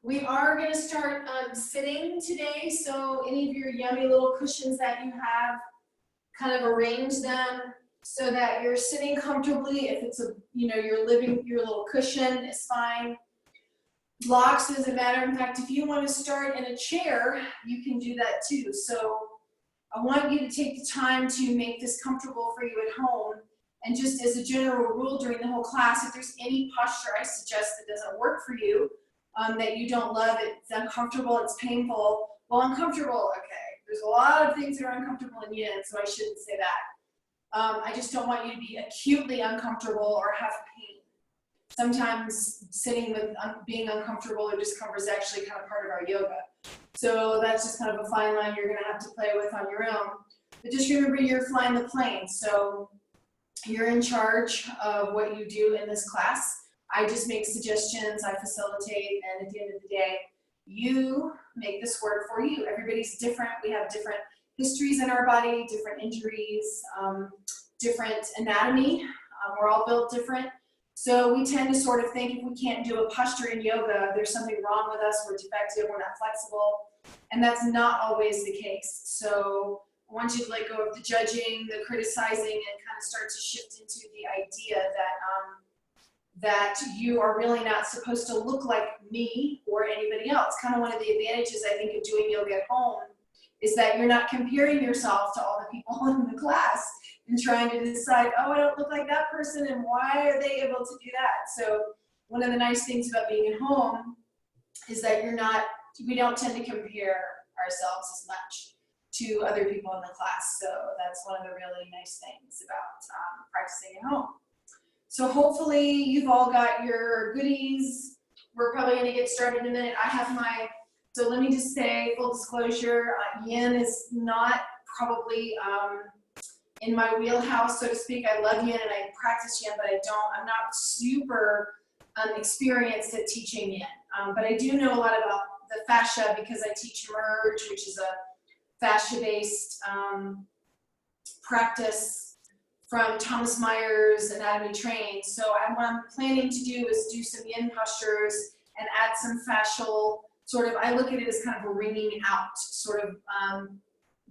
We are going to start sitting today, so any of your yummy little cushions that you have, kind of arrange them so that you're sitting comfortably. If it's your little cushion is fine. Blocks doesn't matter. In fact, if you want to start in a chair, you can do that too. So I want you to take the time to make this comfortable for you at home. And just as a general rule during the whole class, if there's any posture I suggest that doesn't work for you, that you don't love, it's uncomfortable, it's painful, well, uncomfortable, okay. There's a lot of things that are uncomfortable in yin, so I shouldn't say that. I just don't want you to be acutely uncomfortable or have pain. Sometimes sitting with being uncomfortable or discomfort is actually kind of part of our yoga. So that's just kind of a fine line you're going to have to play with on your own. But just remember, you're flying the plane, so you're in charge of what you do in this class. I just make suggestions, I facilitate, and at the end of the day, you make this work for you. Everybody's different. We have different histories in our body, different injuries, different anatomy. We're all built different. So we tend to sort of think if we can't do a posture in yoga, there's something wrong with us, we're defective, we're not flexible. And that's not always the case. So I want you to let go of the judging, the criticizing, and kind of start to shift into the idea that you are really not supposed to look like me or anybody else. Kind of one of the advantages, I think, of doing yoga at home is that you're not comparing yourself to all the people in the class and trying to decide, oh, I don't look like that person, and why are they able to do that? So one of the nice things about being at home is that we don't tend to compare ourselves as much to other people in the class. So that's one of the really nice things about practicing at home. So hopefully you've all got your goodies. We're probably going to get started in a minute. So let me just say, full disclosure, yin is not probably in my wheelhouse, so to speak. I love yin and I practice yin, but I'm not super experienced at teaching yin. But I do know a lot about the fascia because I teach merge, which is a fascia-based practice from Thomas Meyer's Anatomy Train. So what I'm planning to do is do some yin postures and add some fascial I look at it as kind of a wringing out,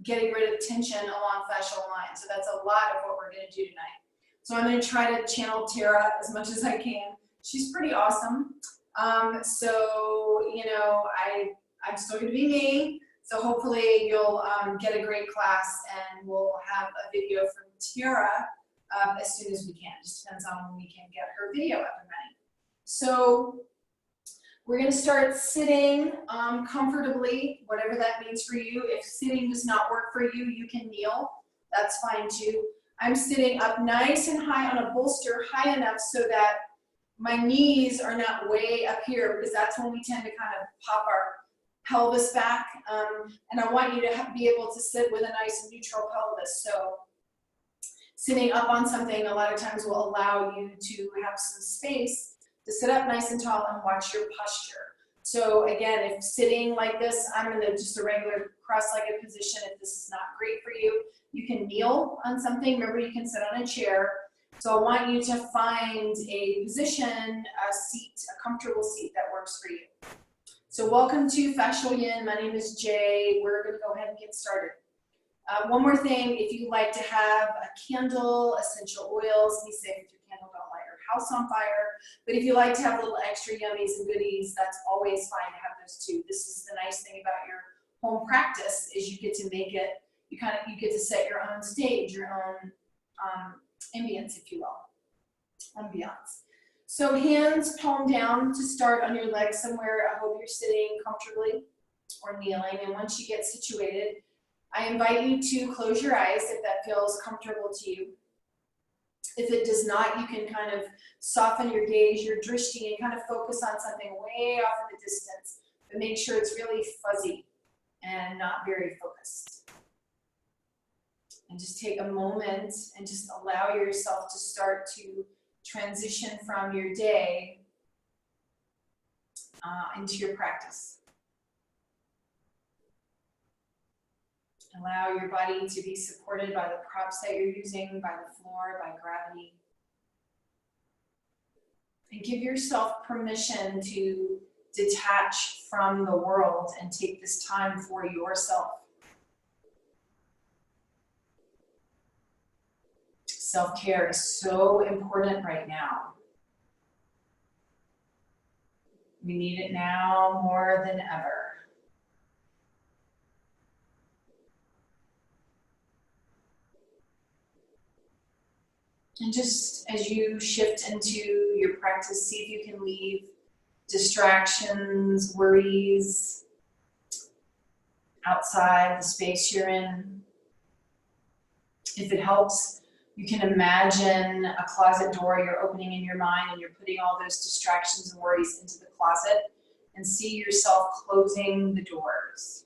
getting rid of tension along fascial lines. So that's a lot of what we're going to do tonight. So I'm going to try to channel Tara as much as I can. She's pretty awesome. I'm still going to be me. So hopefully you'll get a great class, and we'll have a video from Tara as soon as we can. Just depends on when we can get her video up and running. So we're going to start sitting comfortably, whatever that means for you. If sitting does not work for you, you can kneel. That's fine too. I'm sitting up nice and high on a bolster, high enough so that my knees are not way up here, because that's when we tend to kind of pop our pelvis back. And I want you to be able to sit with a nice neutral pelvis. So sitting up on something a lot of times will allow you to have some space to sit up nice and tall and watch your posture. So again, if sitting like this, I'm in just a regular cross-legged position. If this is not great for you, you can kneel on something. Remember, you can sit on a chair. So I want you to find a position, a seat, a comfortable seat that works for you. So welcome to Fascial Yin. My name is Jay. We're going to go ahead and get started. One more thing, if you like to have a candle, essential oils, be safe with your candle, don't light your house on fire. But if you like to have a little extra yummies and goodies, that's always fine to have those too. This is the nice thing about your home practice is you get to make it, you get to set your own stage, your own ambience, if you will, ambiance. So hands palm down to start on your legs somewhere. I hope you're sitting comfortably or kneeling. And once you get situated, I invite you to close your eyes if that feels comfortable to you. If it does not, you can kind of soften your gaze, your drishti, and kind of focus on something way off in the distance, but make sure it's really fuzzy and not very focused. And just take a moment and just allow yourself to start to transition from your day into your practice. Allow your body to be supported by the props that you're using, by the floor, by gravity. And give yourself permission to detach from the world and take this time for yourself. Self-care is so important right now. We need it now more than ever. And just as you shift into your practice, see if you can leave distractions, worries outside the space you're in. If it helps, you can imagine a closet door you're opening in your mind and you're putting all those distractions and worries into the closet, and see yourself closing the doors.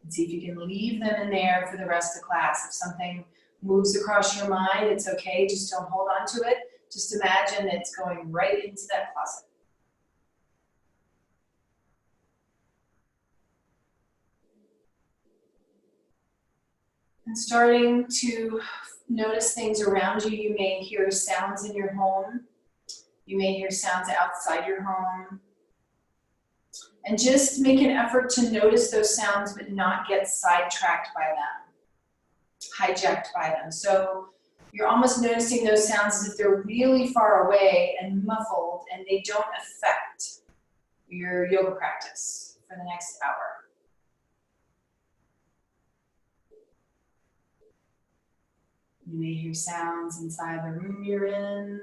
And see if you can leave them in there for the rest of class. If something moves across your mind, it's okay, just don't hold on to it. Just imagine it's going right into that closet. And starting to notice things around you. You may hear sounds in your home. You may hear sounds outside your home. And just make an effort to notice those sounds but not get sidetracked by them, hijacked by them. So you're almost noticing those sounds as if they're really far away and muffled, and they don't affect your yoga practice for the next hour. You may hear sounds inside the room you're in.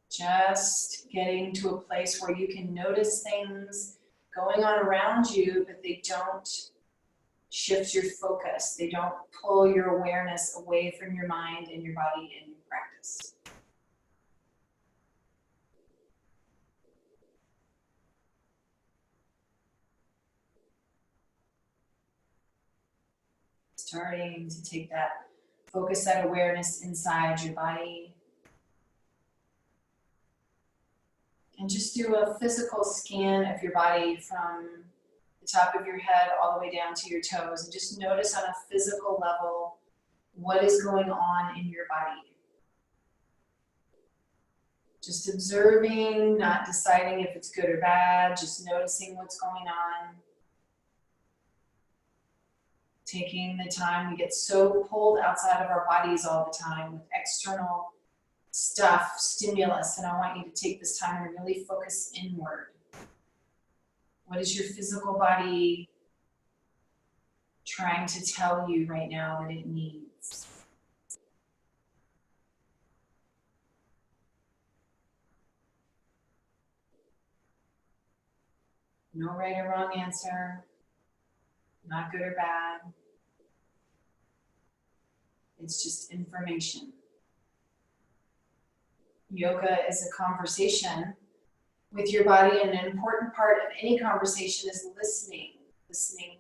Just getting to a place where you can notice things going on around you, but they don't shift your focus. They don't pull your awareness away from your mind and your body in your practice. Starting to take that focus, that awareness inside your body. And just do a physical scan of your body from the top of your head all the way down to your toes. And just notice on a physical level what is going on in your body. Just observing, not deciding if it's good or bad, just noticing what's going on. Taking the time, we get so pulled outside of our bodies all the time with external stuff, stimulus, and I want you to take this time and really focus inward. What is your physical body trying to tell you right now that it needs? No right or wrong answer, not good or bad. It's just information. Yoga is a conversation with your body, and an important part of any conversation is listening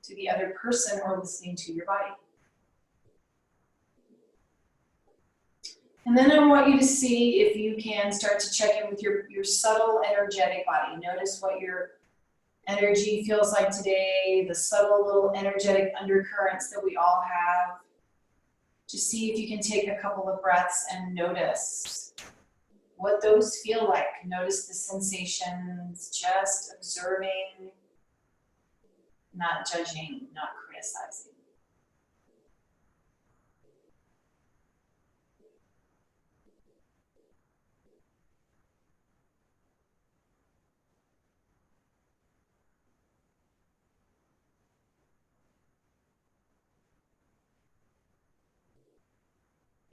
to the other person or listening to your body. And then I want you to see if you can start to check in with your subtle energetic body. Notice what your energy feels like today, the subtle little energetic undercurrents that we all have. Just see if you can take a couple of breaths and notice what those feel like. Notice the sensations, just observing, not judging, not criticizing.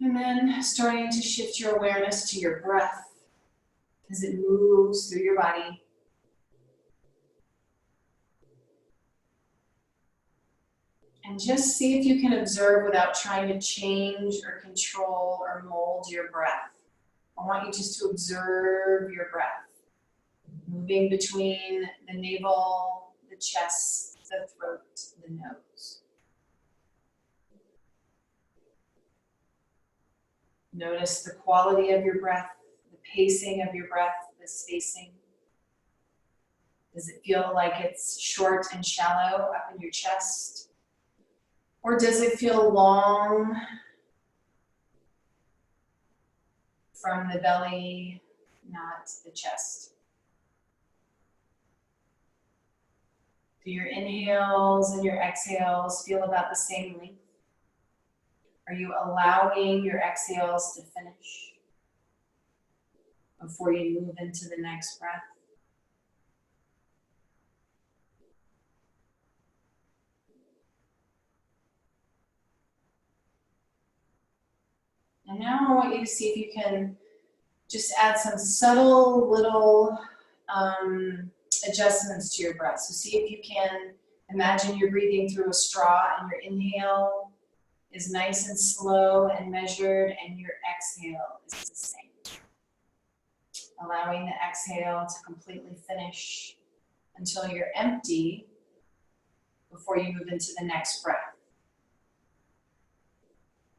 And then starting to shift your awareness to your breath as it moves through your body. And just see if you can observe without trying to change or control or mold your breath. I want you just to observe your breath, moving between the navel, the chest, the throat, the nose. Notice the quality of your breath, the pacing of your breath, the spacing. Does it feel like it's short and shallow up in your chest? Or does it feel long from the belly, not the chest. Do your inhales and your exhales feel about the same length? Are you allowing your exhales to finish before you move into the next breath? And now I want you to see if you can just add some subtle little adjustments to your breath. So see if you can imagine you're breathing through a straw and your inhale is nice and slow and measured and your exhale is the same. Allowing the exhale to completely finish until you're empty before you move into the next breath.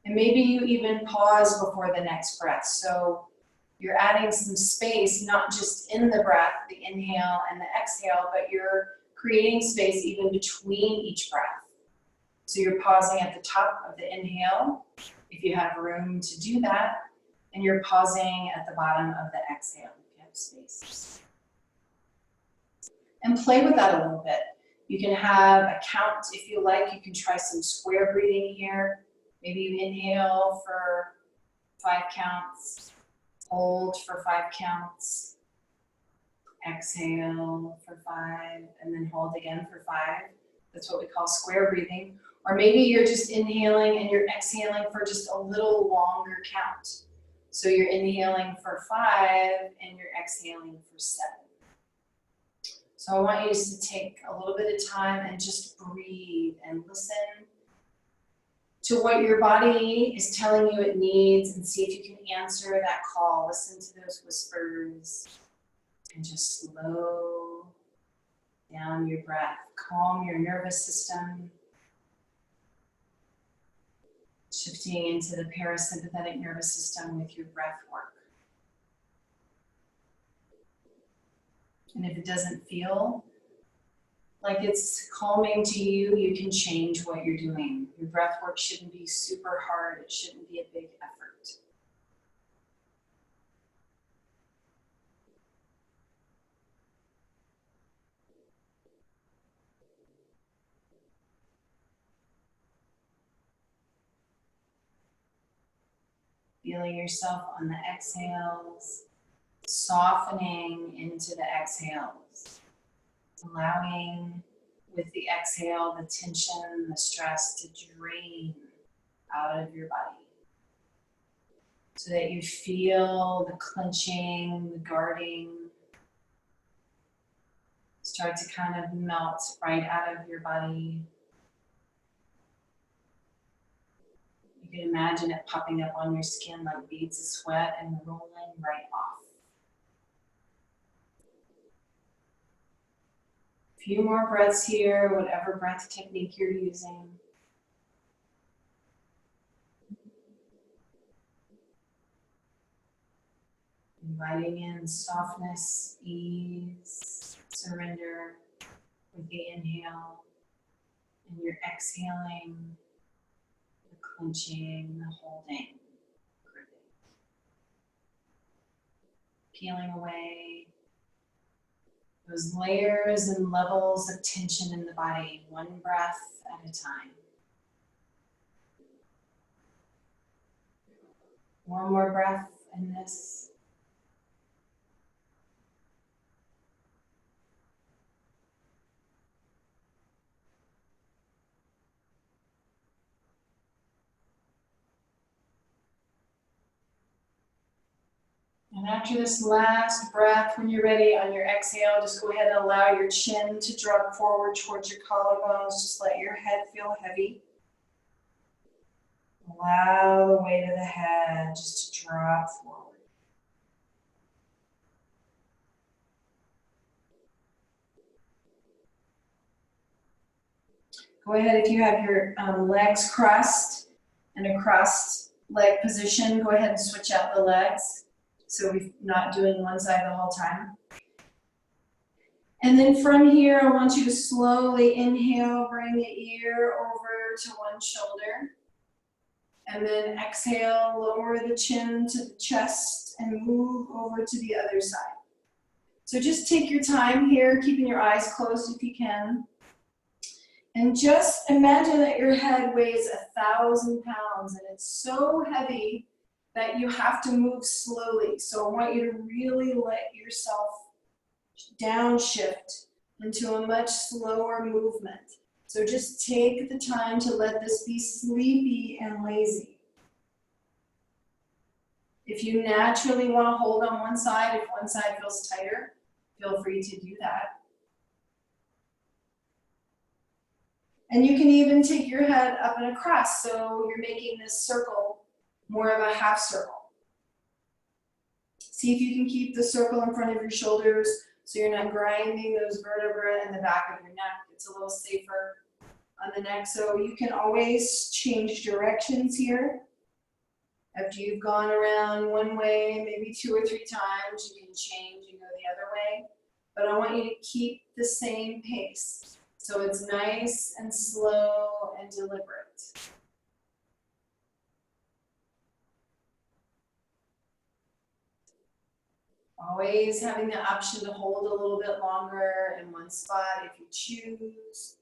And maybe you even pause before the next breath. So you're adding some space, not just in the breath, the inhale and the exhale, but you're creating space even between each breath. So you're pausing at the top of the inhale, if you have room to do that, and you're pausing at the bottom of the exhale, if you have space. And play with that a little bit. You can have a count if you like. You can try some square breathing here. Maybe you inhale for 5 counts, hold for 5 counts, exhale for 5, and then hold again for 5. That's what we call square breathing. Or maybe you're just inhaling and you're exhaling for just a little longer count. So you're inhaling for 5 and you're exhaling for 7. So I want you to take a little bit of time and just breathe and listen to what your body is telling you it needs and see if you can answer that call. Listen to those whispers and just slow down your breath. Calm your nervous system. Shifting into the parasympathetic nervous system with your breath work. And if it doesn't feel like it's calming to you, you can change what you're doing. Your breath work shouldn't be super hard. It shouldn't be a big effort. Feeling yourself on the exhales, softening into the exhales, allowing with the exhale the tension, the stress to drain out of your body so that you feel the clenching, the guarding start to kind of melt right out of your body. You can imagine it popping up on your skin like beads of sweat and rolling right off. A few more breaths here, whatever breath technique you're using. Inviting in softness, ease, surrender with the inhale, and you're exhaling, the clenching, the holding, gripping. Peeling away those layers and levels of tension in the body, one breath at a time. One more breath in this. And after this last breath, when you're ready on your exhale, just go ahead and allow your chin to drop forward towards your collarbones. Just let your head feel heavy. Allow the weight of the head just to drop forward. Go ahead, if you have your legs crossed in a crossed leg position, go ahead and switch out the legs. So we're not doing one side the whole time. And then from here, I want you to slowly inhale, bring the ear over to one shoulder. And then exhale, lower the chin to the chest. twist and move over to the other side. So just take your time here, keeping your eyes closed if you can. And just imagine that your head weighs 1,000 pounds and it's so heavy that you have to move slowly. So I want you to really let yourself downshift into a much slower movement. So just take the time to let this be sleepy and lazy. If you naturally want to hold on one side, if one side feels tighter, feel free to do that. And you can even take your head up and across, so you're making this circle more of a half circle. See if you can keep the circle in front of your shoulders so you're not grinding those vertebrae in the back of your neck. It's a little safer on the neck. So you can always change directions here. After you've gone around one way, maybe 2 or 3 times, you can change and go the other way. But I want you to keep the same pace. So it's nice and slow and deliberate. Always having the option to hold a little bit longer in one spot if you choose.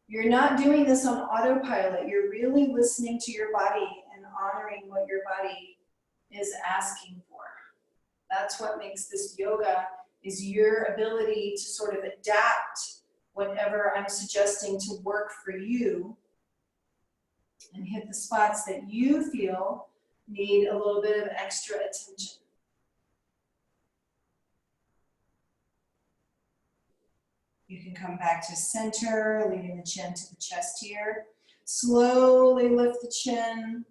You're not doing this on autopilot. You're really listening to your body and honoring what your body is asking for. That's what makes this yoga, is your ability to sort of adapt whatever I'm suggesting to work for you and hit the spots that you feel need a little bit of extra attention. You can come back to center, leading the chin to the chest here. Slowly lift the chin,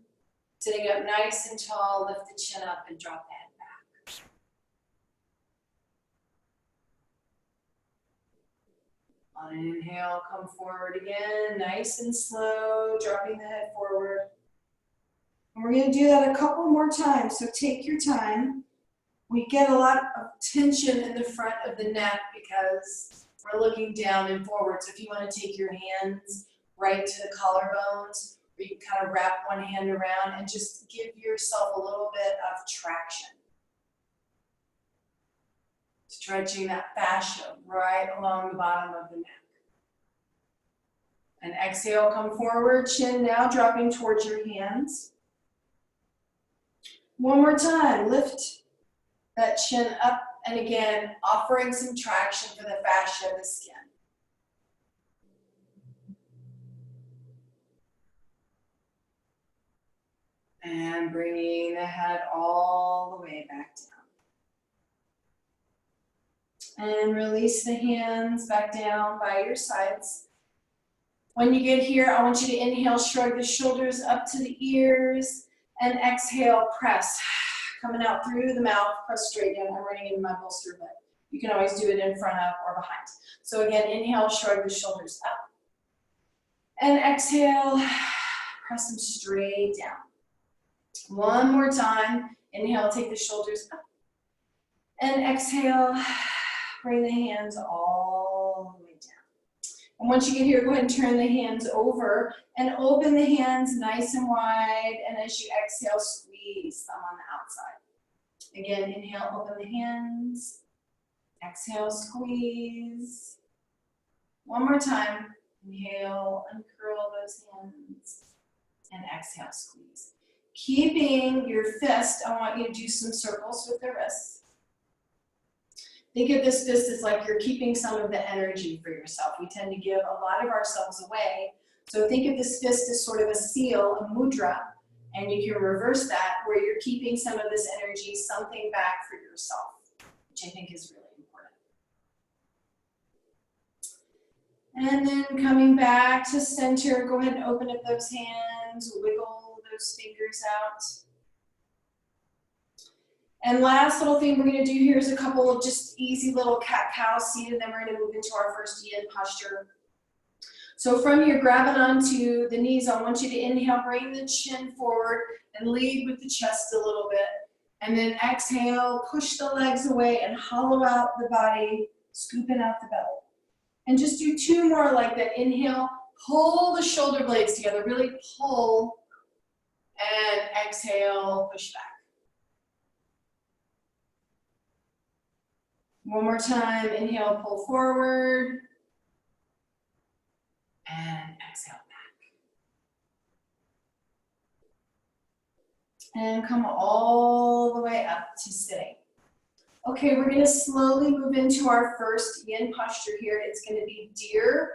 sitting up nice and tall, lift the chin up and drop the head back. On an inhale, come forward again, nice and slow, dropping the head forward. And we're going to do that a couple more times, so take your time. We get a lot of tension in the front of the neck because we're looking down and forward. So if you want to take your hands right to the collarbones, or you can kind of wrap one hand around and just give yourself a little bit of traction. Stretching that fascia right along the bottom of the neck. And exhale, come forward, chin now dropping towards your hands. One more time, lift that chin up, and again, offering some traction for the fascia of the skin. And bringing the head all the way back down. And release the hands back down by your sides. When you get here, I want you to inhale, shrug the shoulders up to the ears, and exhale, press. Coming out through the mouth, press straight down. I'm running into my bolster, but you can always do it in front of or behind. So again, inhale, shrug the shoulders up. And exhale, press them straight down. One more time. Inhale, take the shoulders up. And exhale, bring the hands all the way down. And once you get here, go ahead and turn the hands over and open the hands nice and wide. And as you exhale, squeeze thumb on the outside. Again, inhale, open the hands. Exhale, squeeze. One more time. Inhale, uncurl those hands. And exhale, squeeze. Keeping your fist, I want you to do some circles with the wrists. Think of this fist as like you're keeping some of the energy for yourself. We tend to give a lot of ourselves away. So think of this fist as sort of a seal, a mudra, and you can reverse that where you're keeping some of this energy, something back for yourself, which I think is really important. And then coming back to center, go ahead and open up those hands, wiggle those fingers out. And last little thing we're going to do here is a couple of just easy little cat-cow seat, and then we're going to move into our first yin posture. So from here, grabbing onto the knees, I want you to inhale, bring the chin forward and lead with the chest a little bit. And then exhale, push the legs away and hollow out the body, scooping out the belly. And just do 2 more like that. Inhale, pull the shoulder blades together, really pull. And exhale, push back. One more time, inhale, pull forward. And exhale back. And come all the way up to sitting. Okay, we're gonna slowly move into our first yin posture here. It's gonna be deer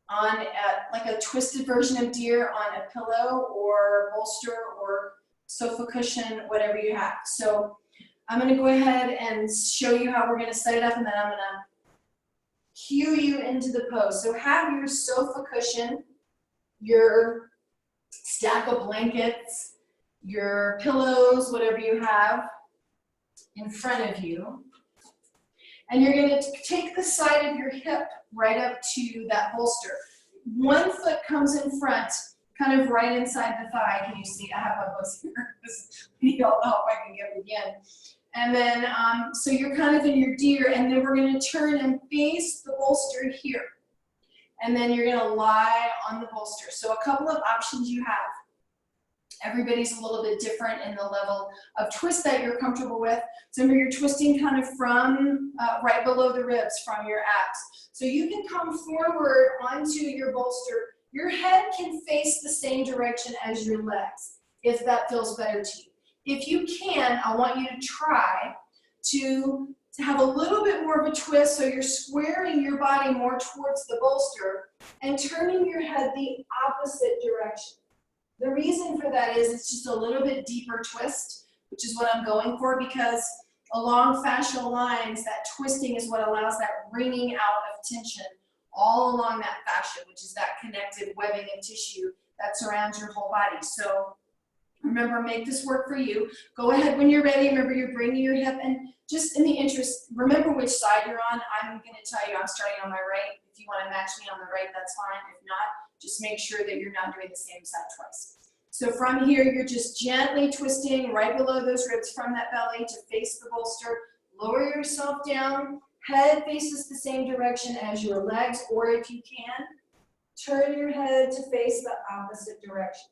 on like a twisted version of deer on a pillow or bolster or sofa cushion, whatever you have. So I'm gonna go ahead and show you how we're gonna set it up, and then I'm gonna cue you into the pose. So have your sofa cushion, your stack of blankets, your pillows, whatever you have in front of you. And you're going to take the side of your hip right up to that bolster. One foot comes in front, kind of right inside the thigh. Can you see? I have my books here. Maybe I'll help I can get it again. And then, so you're kind of in your deer, and then we're going to turn and face the bolster here. And then you're going to lie on the bolster. So a couple of options you have. Everybody's a little bit different in the level of twist that you're comfortable with. So remember, you're twisting kind of from right below the ribs, from your abs. So you can come forward onto your bolster. Your head can face the same direction as your legs, if that feels better to you. If you can, I want you to try to have a little bit more of a twist, so you're squaring your body more towards the bolster and turning your head the opposite direction. The reason for that is it's just a little bit deeper twist, which is what I'm going for, because along fascial lines, that twisting is what allows that wringing out of tension all along that fascia, which is that connective webbing of tissue that surrounds your whole body. So remember, make this work for you. Go ahead when you're ready. Remember, you're bringing your hip, and just in the interest, remember which side you're on. I'm going to tell you I'm starting on my right. If you want to match me on the right, that's fine. If not, just make sure that you're not doing the same side twice. So from here, you're just gently twisting right below those ribs from that belly to face the bolster. Lower yourself down. Head faces the same direction as your legs, or if you can, turn your head to face the opposite direction.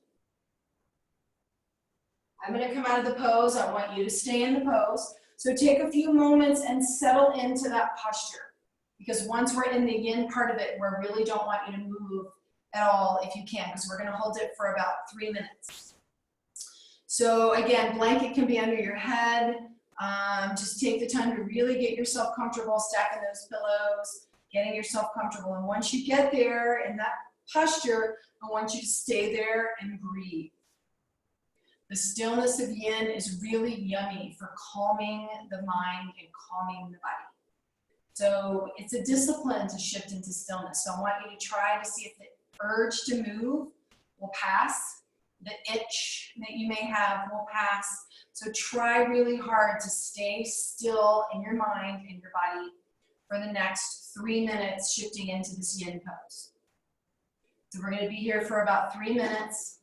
I'm going to come out of the pose. I want you to stay in the pose. So take a few moments and settle into that posture. Because once we're in the yin part of it, we really don't want you to move at all if you can, because we're going to hold it for about 3 minutes. So again, blanket can be under your head. Just take the time to really get yourself comfortable, stacking those pillows, getting yourself comfortable. And once you get there in that posture, I want you to stay there and breathe. The stillness of yin is really yummy for calming the mind and calming the body. So it's a discipline to shift into stillness. So I want you to try to see if the urge to move will pass. The itch that you may have will pass. So try really hard to stay still in your mind and your body for the next 3 minutes, shifting into this yin pose. So we're going to be here for about 3 minutes.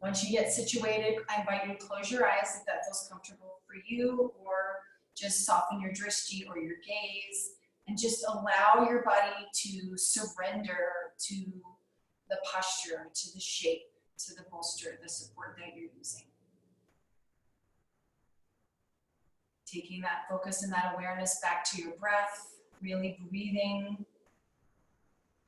Once you get situated, I invite you to close your eyes if that feels comfortable for you, or just soften your drishti or your gaze, and just allow your body to surrender to the posture, to the shape, to the bolster, the support that you're using. Taking that focus and that awareness back to your breath, really breathing.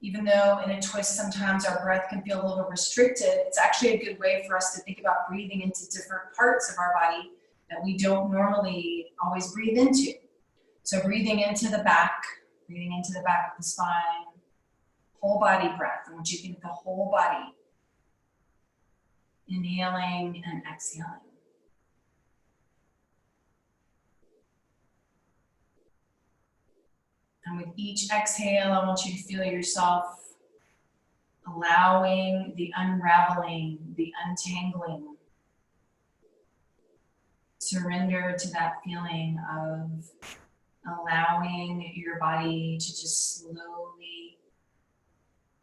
Even though in a twist sometimes our breath can feel a little restricted, it's actually a good way for us to think about breathing into different parts of our body that we don't normally always breathe into. So breathing into the back of the spine, whole body breath. I want you to think the whole body. Inhaling and exhaling. And with each exhale, I want you to feel yourself allowing the unraveling, the untangling. Surrender to that feeling of allowing your body to just slowly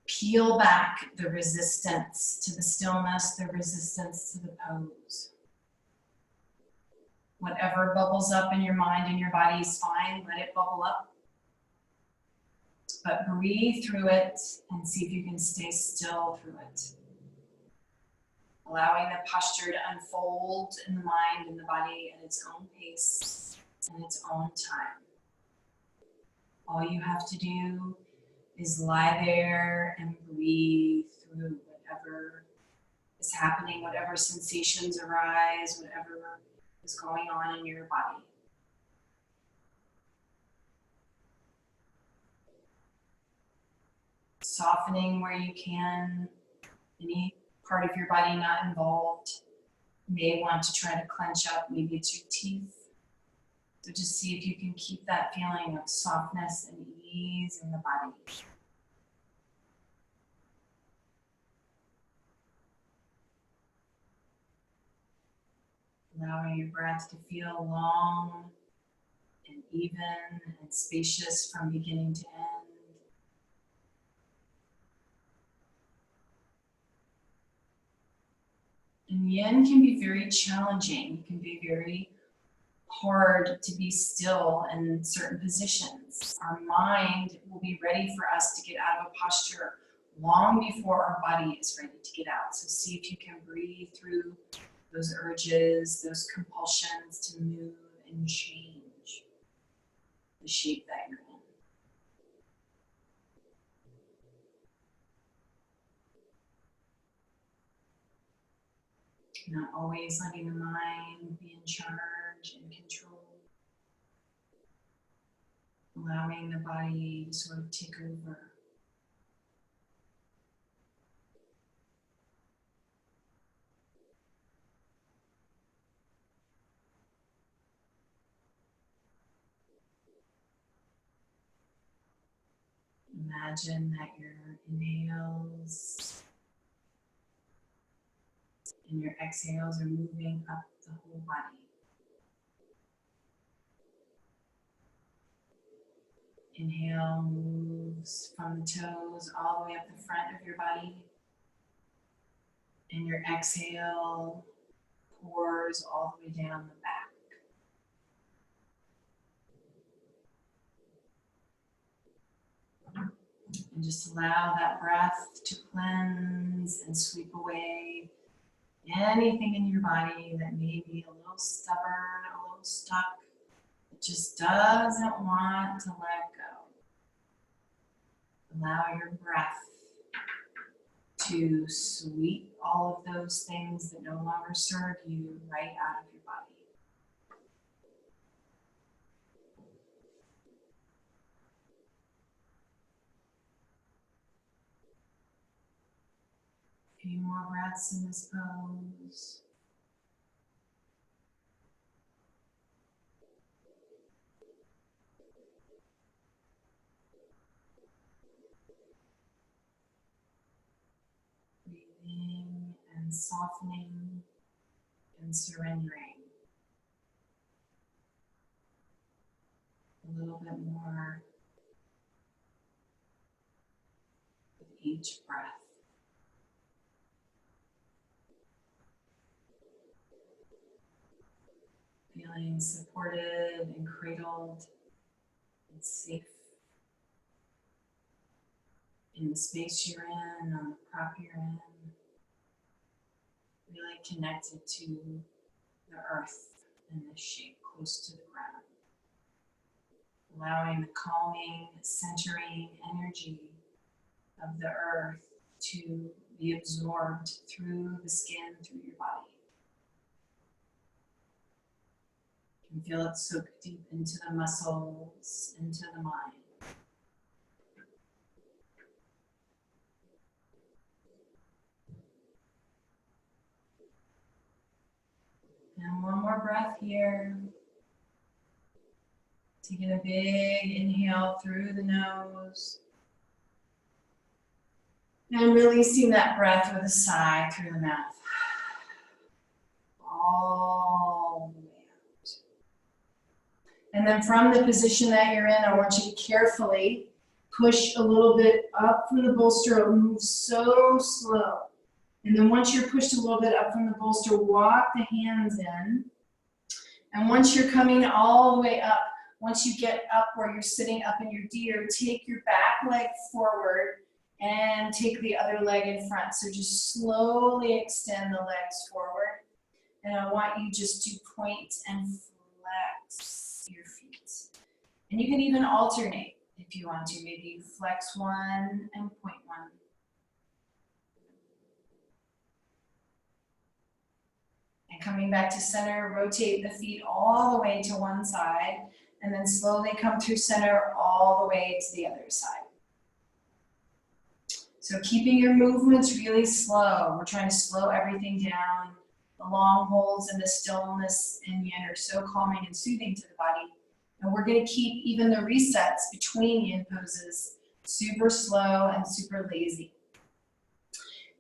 peel back the resistance to the stillness, the resistance to the pose. Whatever bubbles up in your mind and your body is fine, let it bubble up. But breathe through it and see if you can stay still through it. Allowing the posture to unfold in the mind and the body at its own pace and its own time. All you have to do is lie there and breathe through whatever is happening, whatever sensations arise, whatever is going on in your body. Softening where you can, any part of your body not involved. You may want to try to clench up, maybe it's your teeth. So just see if you can keep that feeling of softness and ease in the body. Allowing your breath to feel long and even and spacious from beginning to end. And yin can be very challenging. It can be very hard to be still in certain positions. Our mind will be ready for us to get out of a posture long before our body is ready to get out. So see if you can breathe through those urges, those compulsions to move and change the shape that you're in. Not always letting the mind be in charge and control. Allowing the body to sort of take over. Imagine that your inhales and your exhales are moving up the whole body. Inhale moves from the toes all the way up the front of your body. And your exhale pours all the way down the back. And just allow that breath to cleanse and sweep away anything in your body that may be a little stubborn, a little stuck, that just doesn't want to let go. Allow your breath to sweep all of those things that no longer serve you right out of your body. A few more breaths in this pose. Breathing and softening and surrendering. A little bit more with each breath. Feeling supported and cradled and safe in the space you're in, on the prop you're in. Really connected to the earth and the shape close to the ground. Allowing the calming, centering energy of the earth to be absorbed through the skin, through your body. You can feel it soak deep into the muscles, into the mind. And one more breath here. Taking a big inhale through the nose. And releasing that breath with a sigh through the mouth. All the way out. And then from the position that you're in, I want you to carefully push a little bit up from the bolster. It'll move so slow. And then once you're pushed a little bit up from the bolster, walk the hands in. And once you're coming all the way up, once you get up where you're sitting up in your deer, take your back leg forward and take the other leg in front. So just slowly extend the legs forward. And I want you just to point and flex your feet. And you can even alternate. If you want to, maybe flex 1 and point 1. And coming back to center, rotate the feet all the way to one side, and then slowly come through center all the way to the other side. So keeping your movements really slow. We're trying to slow everything down. The long holds and the stillness in yin are so calming and soothing to the body. And we're going to keep even the resets between yin poses super slow and super lazy.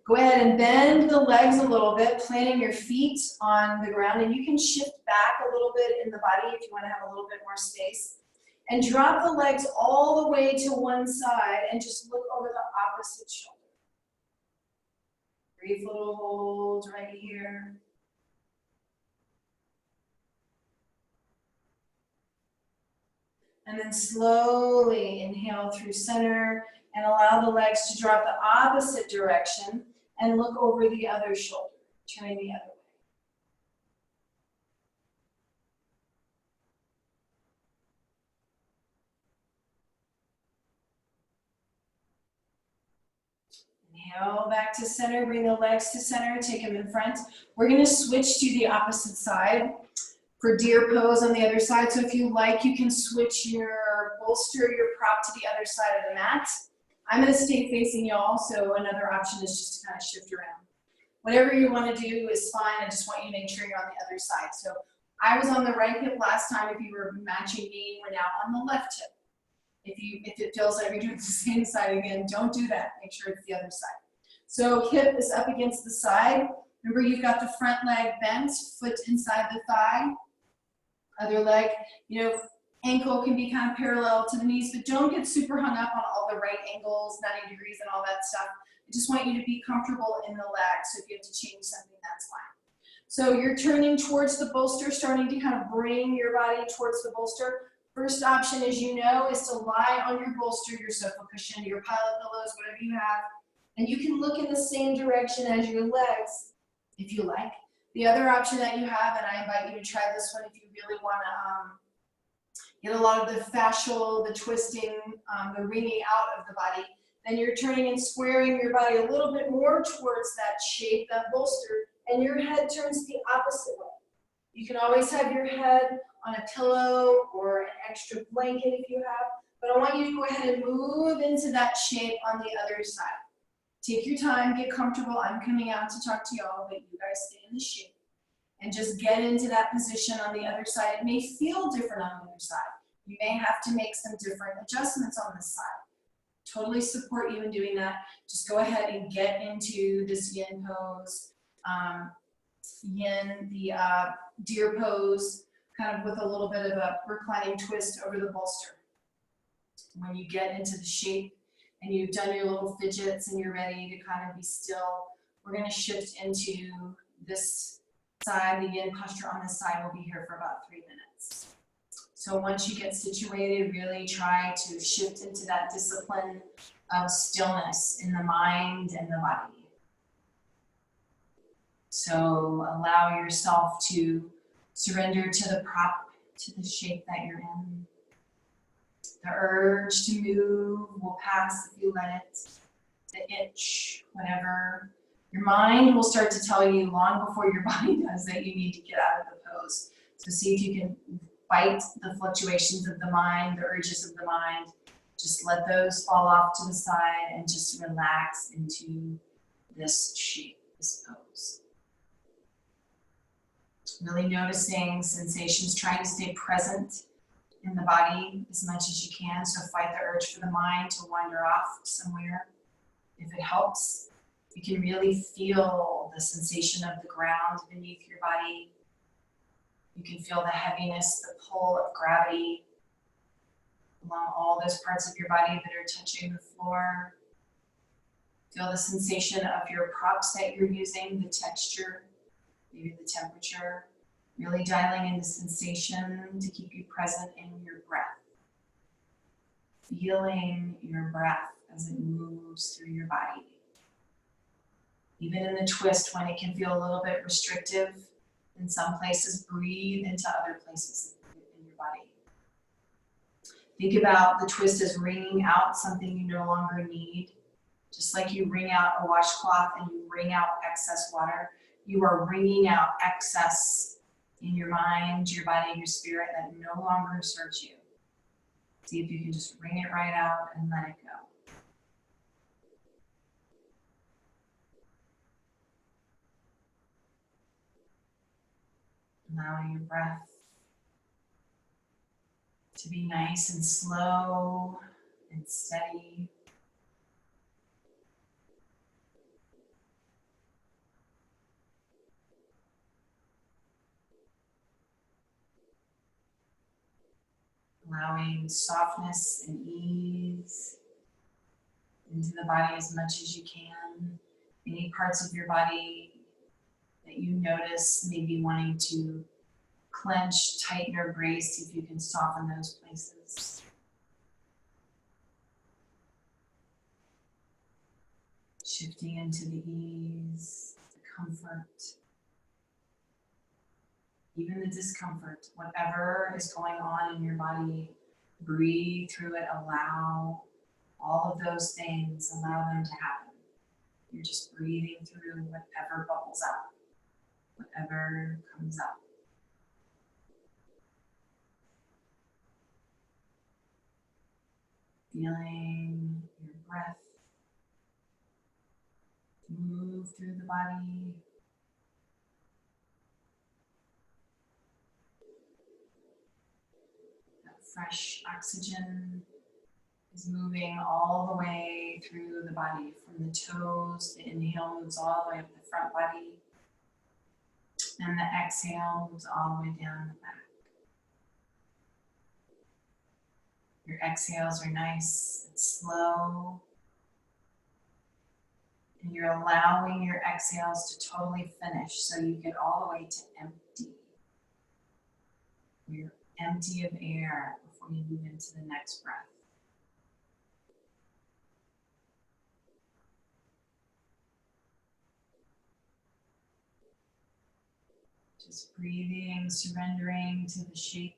Go ahead and bend the legs a little bit, planting your feet on the ground, and you can shift back a little bit in the body if you want to have a little bit more space. And drop the legs all the way to one side and just look over the opposite shoulder. Brief little hold right here. And then slowly inhale through center and allow the legs to drop the opposite direction and look over the other shoulder, turning the other way. Inhale back to center, bring the legs to center, take them in front. We're going to switch to the opposite side for deer pose on the other side. So if you like, you can switch your bolster, your prop to the other side of the mat. I'm going to stay facing y'all, so another option is just to kind of shift around. Whatever you want to do is fine. I just want you to make sure you're on the other side. So I was on the right hip last time. If you were matching me, we're now on the left hip. If it feels like you're doing the same side again, don't do that. Make sure it's the other side. So hip is up against the side. Remember, you've got the front leg bent, foot inside the thigh. Other leg, ankle can be kind of parallel to the knees, but don't get super hung up on all the right angles, 90 degrees and all that stuff. I just want you to be comfortable in the leg, so if you have to change something, that's fine. So you're turning towards the bolster, starting to kind of bring your body towards the bolster. First option, as you know, is to lie on your bolster, your sofa cushion, your pile of pillows, whatever you have, and you can look in the same direction as your legs, if you like. The other option that you have, and I invite you to try this one if you really want to get a lot of the fascial, the twisting, the wringing out of the body, then you're turning and squaring your body a little bit more towards that shape, that bolster, and your head turns the opposite way. You can always have your head on a pillow or an extra blanket if you have, but I want you to go ahead and move into that shape on the other side. Take your time, get comfortable. I'm coming out to talk to y'all, but you guys stay in the shape and just get into that position on the other side. It may feel different on the other side. You may have to make some different adjustments on this side. Totally support you in doing that. Just go ahead and get into this yin pose. Yin, the deer pose, kind of with a little bit of a reclining twist over the bolster. When you get into the shape and you've done your little fidgets and you're ready to kind of be still, we're going to shift into this side. The yin posture on this side will be here for about 3 minutes. So once you get situated, really try to shift into that discipline of stillness in the mind and the body. So allow yourself to surrender to the prop, to the shape that you're in. The urge to move will pass if you let it. The itch, whatever. Your mind will start to tell you long before your body does that you need to get out of the pose. So see if you can fight the fluctuations of the mind, the urges of the mind. Just let those fall off to the side and just relax into this shape, this pose. Really noticing sensations, trying to stay present in the body as much as you can. So fight the urge for the mind to wander off somewhere. If it helps, you can really feel the sensation of the ground beneath your body. You can feel the heaviness, the pull of gravity along all those parts of your body that are touching the floor. Feel the sensation of your props that you're using, the texture, maybe the temperature. Really dialing in the sensation to keep you present in your breath. Feeling your breath as it moves through your body. Even in the twist, when it can feel a little bit restrictive in some places, breathe into other places in your body. Think about the twist as wringing out something you no longer need. Just like you wring out a washcloth and you wring out excess water, you are wringing out excess in your mind, your body, and your spirit that no longer serves you. See if you can just wring it right out and let it go. Allowing your breath to be nice and slow and steady. Allowing softness and ease into the body as much as you can. Any parts of your body that you notice maybe wanting to clench, tighten, or brace, see if you can soften those places. Shifting into the ease, the comfort, even the discomfort, whatever is going on in your body, breathe through it, allow all of those things, allow them to happen. You're just breathing through whatever bubbles up, whatever comes up. Feeling your breath move through the body. That fresh oxygen is moving all the way through the body. From the toes, the inhale moves all the way up the front body. And the exhale moves all the way down the back. Your exhales are nice and slow. And you're allowing your exhales to totally finish so you get all the way to empty. You're empty of air before you move into the next breath. Just breathing, surrendering to the shape.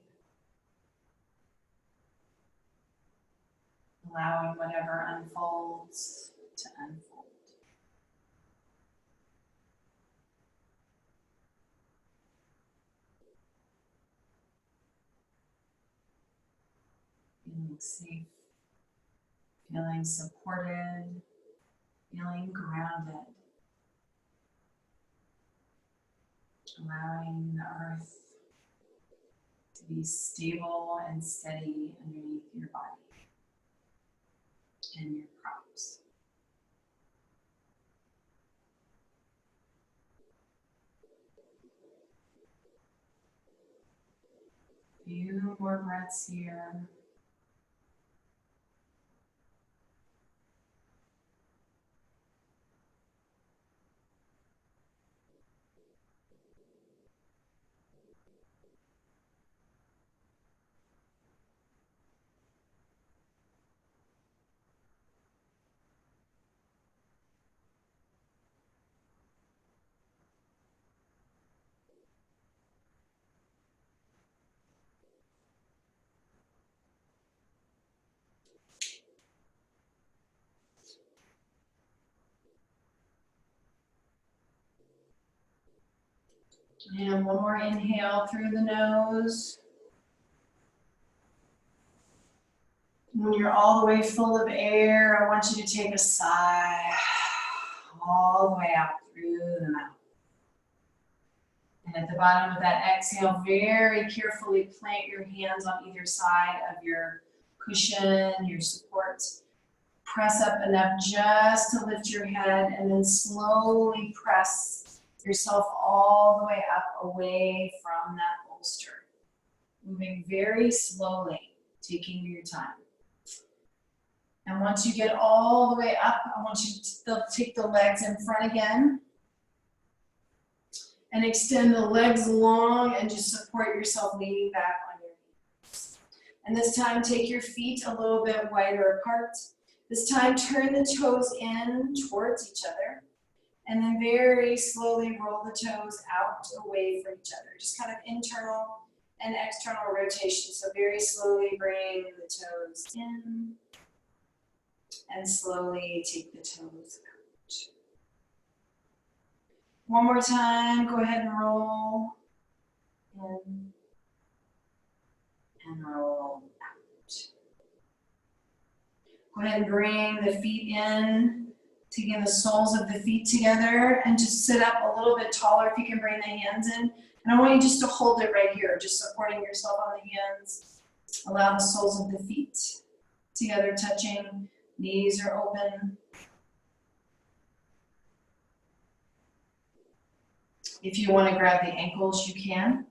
Allowing whatever unfolds to unfold. Feeling safe, feeling supported, feeling grounded. Allowing the earth to be stable and steady underneath your body and your props. A few more breaths here. And one more inhale through the nose. When you're all the way full of air, I want you to take a sigh all the way out through the mouth. And at the bottom of that exhale, very carefully plant your hands on either side of your cushion, your support. Press up enough just to lift your head and then slowly press yourself all the way up away from that bolster. Moving very slowly, taking your time. And once you get all the way up, I want you to take the legs in front again. And extend the legs long and just support yourself leaning back on your knees. And this time, take your feet a little bit wider apart. This time, turn the toes in towards each other. And then very slowly roll the toes out away from each other. Just kind of internal and external rotation. So very slowly bring the toes in and slowly take the toes out. One more time, go ahead and roll in and roll out. Go ahead and bring the feet in, taking the soles of the feet together, and just sit up a little bit taller if you can bring the hands in. And I want you just to hold it right here, just supporting yourself on the hands. Allow the soles of the feet together touching, knees are open. If you want to grab the ankles, you can.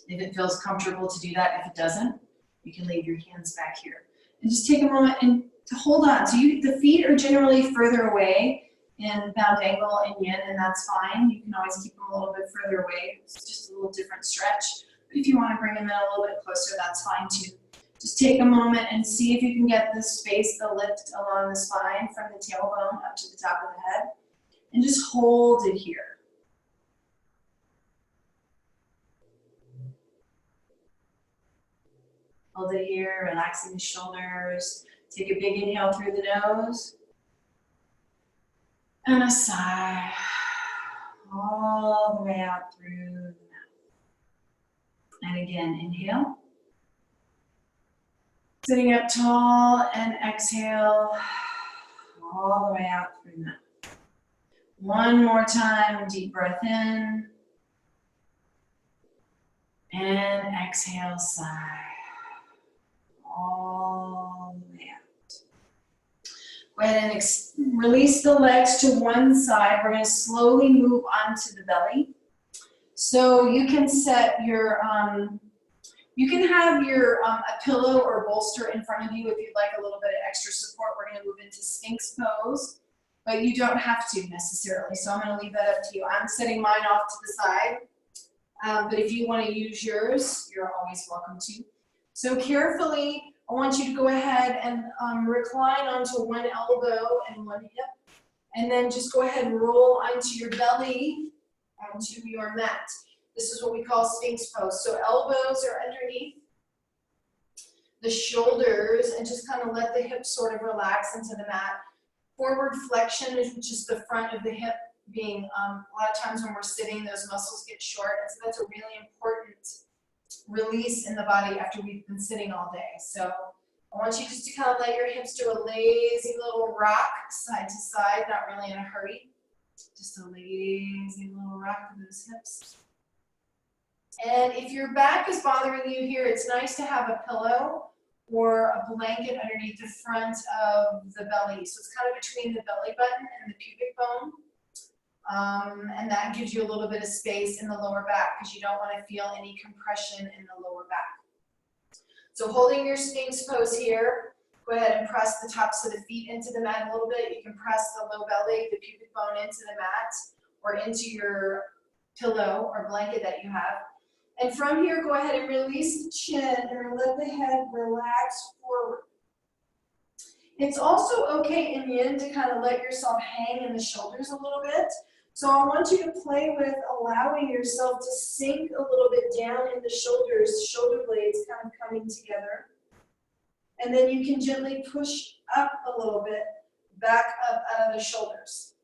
If it feels comfortable to do that, if it doesn't, you can leave your hands back here. And just take a moment and to hold on. So the feet are generally further away in bound angle and yin, and that's fine. You can always keep them a little bit further away. It's just a little different stretch. But if you want to bring them in a little bit closer, that's fine too. Just take a moment and see if you can get the space, the lift along the spine from the tailbone up to the top of the head. And just hold it here. Hold it here, relaxing the shoulders. Take a big inhale through the nose. And a sigh. All the way out through the mouth. And again, inhale. Sitting up tall and exhale. All the way out through the mouth. One more time, deep breath in. And exhale, sigh. All the way out. Go ahead and release the legs to one side. We're going to slowly move onto the belly. So you can set your, you can have your a pillow or bolster in front of you if you'd like a little bit of extra support. We're going to move into Sphinx pose, but you don't have to necessarily. So I'm going to leave that up to you. I'm setting mine off to the side, but if you want to use yours, you're always welcome to. So carefully, I want you to go ahead and recline onto one elbow and one hip, and then just go ahead and roll onto your belly, onto your mat. This is what we call Sphinx pose. So elbows are underneath the shoulders, and just kind of let the hips sort of relax into the mat. Forward flexion is just the front of the hip being, a lot of times when we're sitting, those muscles get short, and so that's a really important release in the body after we've been sitting all day. So I want you just to kind of let your hips do a lazy little rock side to side, not really in a hurry. Just a lazy little rock with those hips. And if your back is bothering you here, it's nice to have a pillow or a blanket underneath the front of the belly. So it's kind of between the belly button and the pubic bone. And that gives you a little bit of space in the lower back because you don't want to feel any compression in the lower back. So holding your Sphinx pose here, go ahead and press the tops of the feet into the mat a little bit. You can press the low belly, the pubic bone into the mat or into your pillow or blanket that you have. And from here, go ahead and release the chin and let the head relax forward. It's also okay in yin to kind of let yourself hang in the shoulders a little bit. So I want you to play with allowing yourself to sink a little bit down in the shoulders, shoulder blades kind of coming together. And then you can gently push up a little bit, back up out of the shoulders.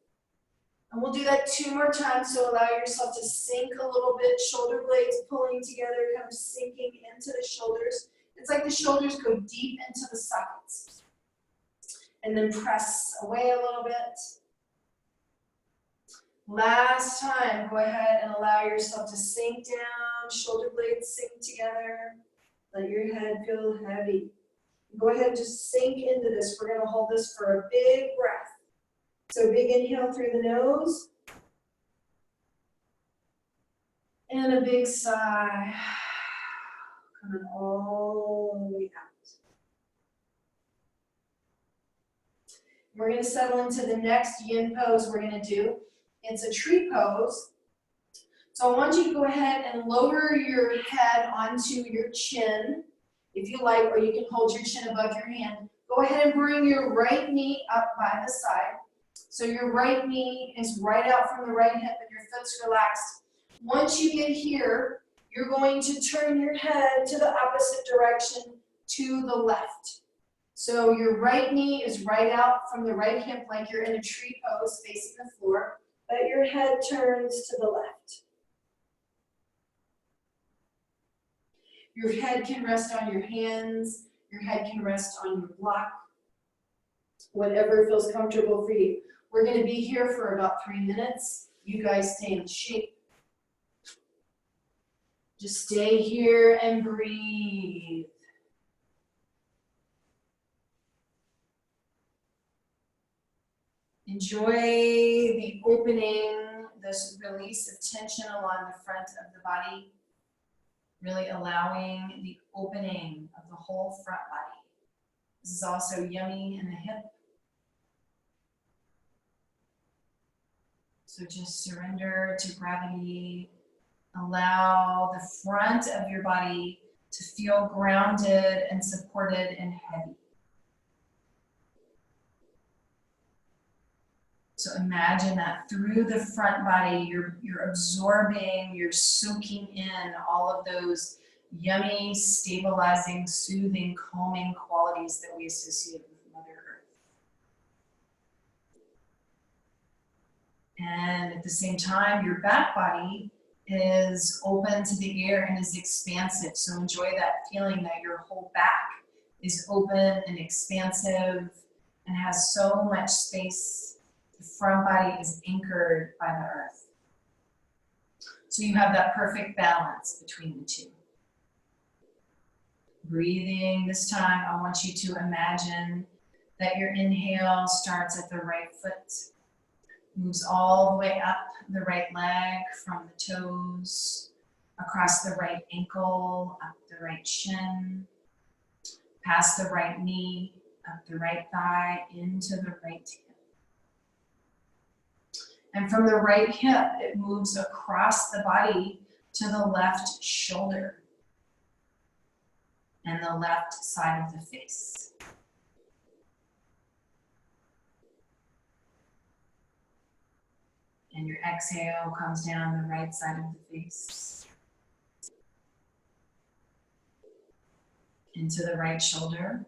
And we'll do that 2 more times, so allow yourself to sink a little bit, shoulder blades pulling together, kind of sinking into the shoulders. It's like the shoulders go deep into the sockets. And then press away a little bit. Last time, go ahead and allow yourself to sink down, shoulder blades sink together. Let your head feel heavy. Go ahead and just sink into this. We're going to hold this for a big breath. So big inhale through the nose. And a big sigh. Coming all the way out. We're going to settle into the next yin pose we're going to do. It's a tree pose. So I want you to go ahead and lower your head onto your chin, if you like, or you can hold your chin above your hand. Go ahead and bring your right knee up by the side. So your right knee is right out from the right hip and your foot's relaxed. Once you get here, you're going to turn your head to the opposite direction to the left. So your right knee is right out from the right hip like you're in a tree pose facing the floor, but your head turns to the left. Your head can rest on your hands, your head can rest on your block, whatever feels comfortable for you. We're going to be here for about 3 minutes. You guys stay in shape. Just stay here and breathe. Enjoy the opening, this release of tension along the front of the body, really allowing the opening of the whole front body. This is also yummy in the hip. So just surrender to gravity. Allow the front of your body to feel grounded and supported and heavy. So imagine that through the front body, you're absorbing, you're soaking in all of those yummy, stabilizing, soothing, calming qualities that we associate with Mother Earth. And at the same time, your back body is open to the air and is expansive. So enjoy that feeling that your whole back is open and expansive and has so much space. The front body is anchored by the earth. So you have that perfect balance between the two. Breathing this time, I want you to imagine that your inhale starts at the right foot, moves all the way up the right leg from the toes, across the right ankle, up the right shin, past the right knee, up the right thigh, into the right hip. And from the right hip, it moves across the body to the left shoulder and the left side of the face. And your exhale comes down the right side of the face, into the right shoulder.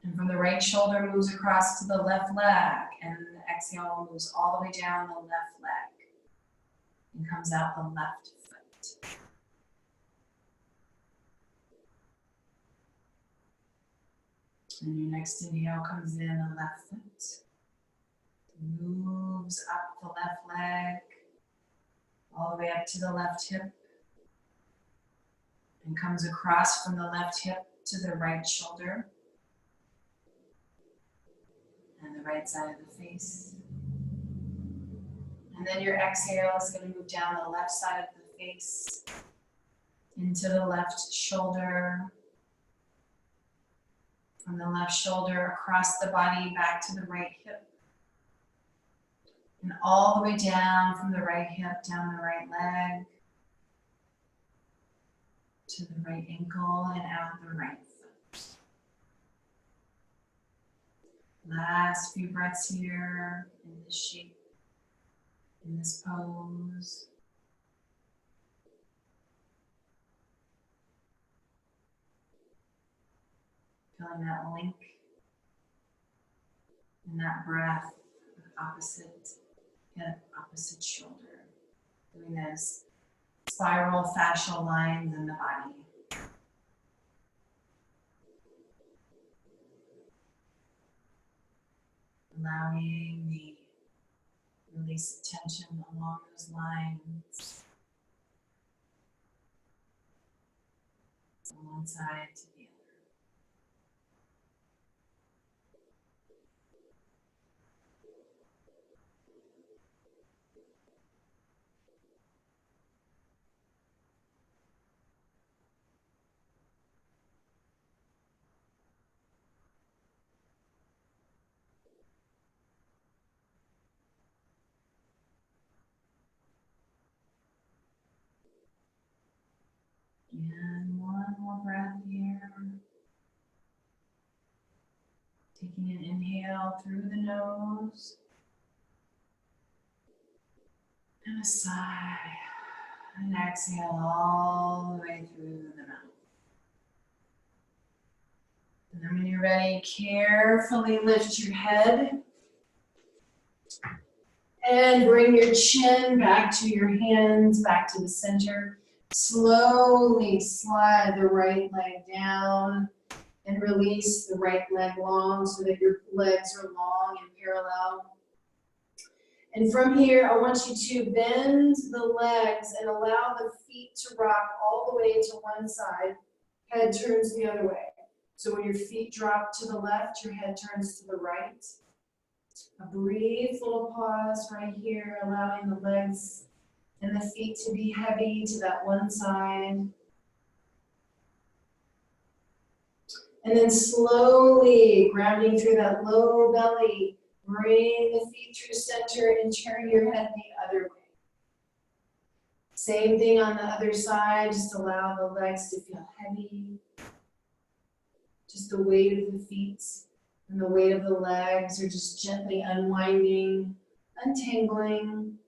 And from the right shoulder moves across to the left leg, and the exhale moves all the way down the left leg and comes out the left foot. And your next inhale comes in the left foot, moves up the left leg, all the way up to the left hip, and comes across from the left hip to the right shoulder and the right side of the face. And then your exhale is going to move down the left side of the face, into the left shoulder, from the left shoulder across the body back to the right hip, and all the way down from the right hip, down the right leg, to the right ankle and out the right foot. Last few breaths here in this shape, in this pose. Feeling that link and that breath, opposite hip, opposite shoulder. Doing those spiral fascial lines in the body. Allowing the release of tension along those lines. From one side to the other. And one more breath here. Taking an inhale through the nose. And a sigh. And exhale all the way through the mouth. And then when you're ready, carefully lift your head. And bring your chin back to your hands, back to the center. Slowly slide the right leg down and release the right leg long so that your legs are long and parallel. And from here, I want you to bend the legs and allow the feet to rock all the way to one side. Head turns the other way. So when your feet drop to the left, your head turns to the right. A brief little pause right here, allowing the legs and the feet to be heavy to that one side. And then slowly grounding through that low belly, bring the feet through center and turn your head the other way. Same thing on the other side, just allow the legs to feel heavy. Just the weight of the feet and the weight of the legs are just gently unwinding, untangling.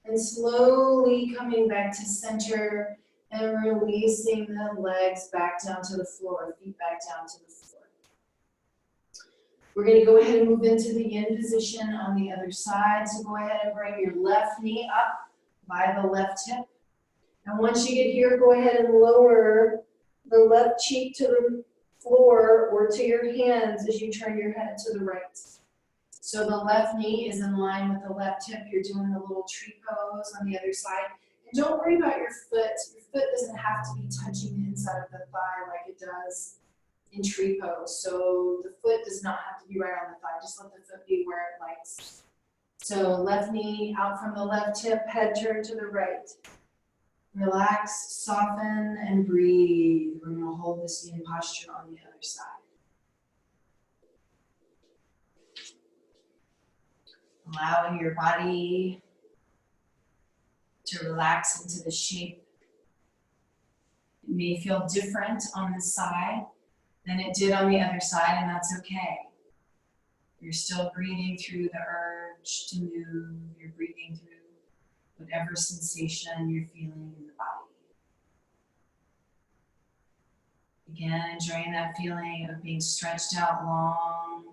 And slowly coming back to center and releasing the legs back down to the floor, feet back down to the floor. We're going to go ahead and move into the yin position on the other side. So go ahead and bring your left knee up by the left hip. And once you get here, go ahead and lower the left cheek to the floor or to your hands as you turn your head to the right. So the left knee is in line with the left hip. You're doing the little tree pose on the other side. And don't worry about your foot. Your foot doesn't have to be touching the inside of the thigh like it does in tree pose. So the foot does not have to be right on the thigh. Just let the foot be where it likes. So left knee out from the left hip, head turned to the right. Relax, soften, and breathe. We're going to hold this yin posture on the other side. Allowing your body to relax into the shape. It may feel different on this side than it did on the other side, and that's okay. You're still breathing through the urge to move. You're breathing through whatever sensation you're feeling in the body. Again, enjoying that feeling of being stretched out long.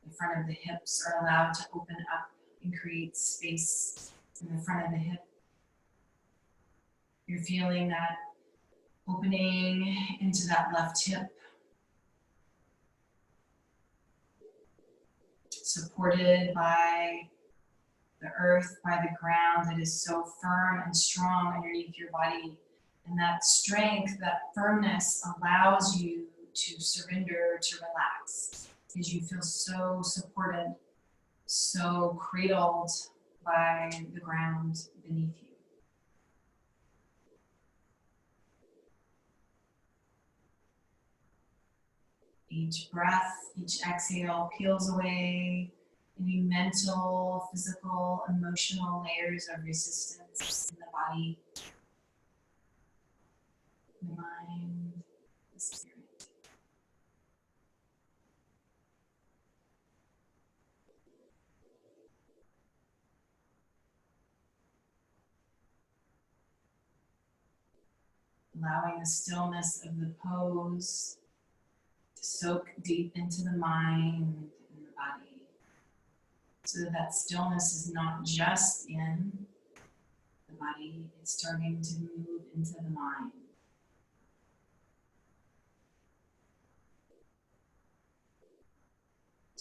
The front of the hips are allowed to open up and create space in the front of the hip. You're feeling that opening into that left hip, supported by the earth, by the ground that is so firm and strong underneath your body. And that strength, that firmness allows you to surrender, to relax, because you feel so supported, so cradled by the ground beneath you. Each breath, each exhale peels away any mental, physical, emotional layers of resistance in the body, the mind, the spirit. Allowing the stillness of the pose to soak deep into the mind and the body, so that that stillness is not just in the body, it's starting to move into the mind.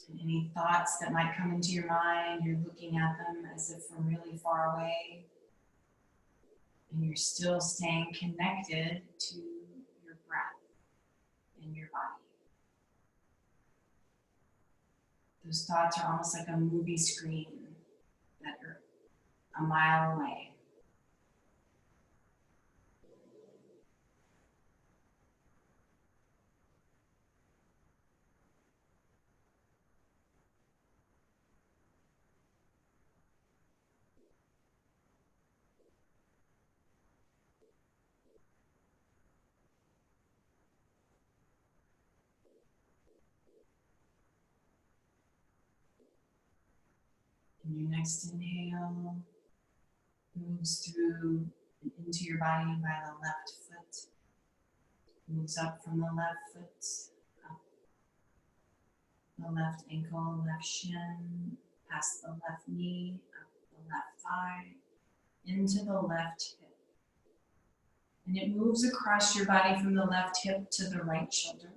And any thoughts that might come into your mind, you're looking at them as if from really far away, and you're still staying connected to your breath and your body. Those thoughts are almost like a movie screen that are a mile away. And your next inhale moves through and into your body by the left foot. Moves up from the left foot, up the left ankle, left shin, past the left knee, up the left thigh, into the left hip. And it moves across your body from the left hip to the right shoulder.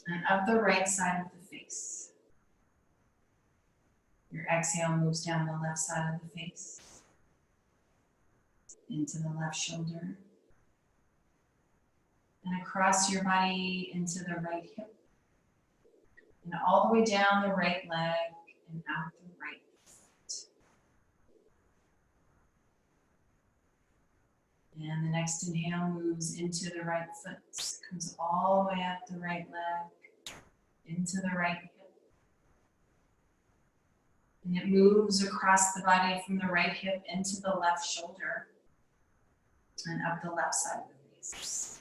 And up the right side of the face. Your exhale moves down the left side of the face, into the left shoulder, and across your body into the right hip, and all the way down the right leg and out the right foot. And the next inhale moves into the right foot, comes all the way up the right leg, into the right hip. And it moves across the body from the right hip into the left shoulder and up the left side of the face.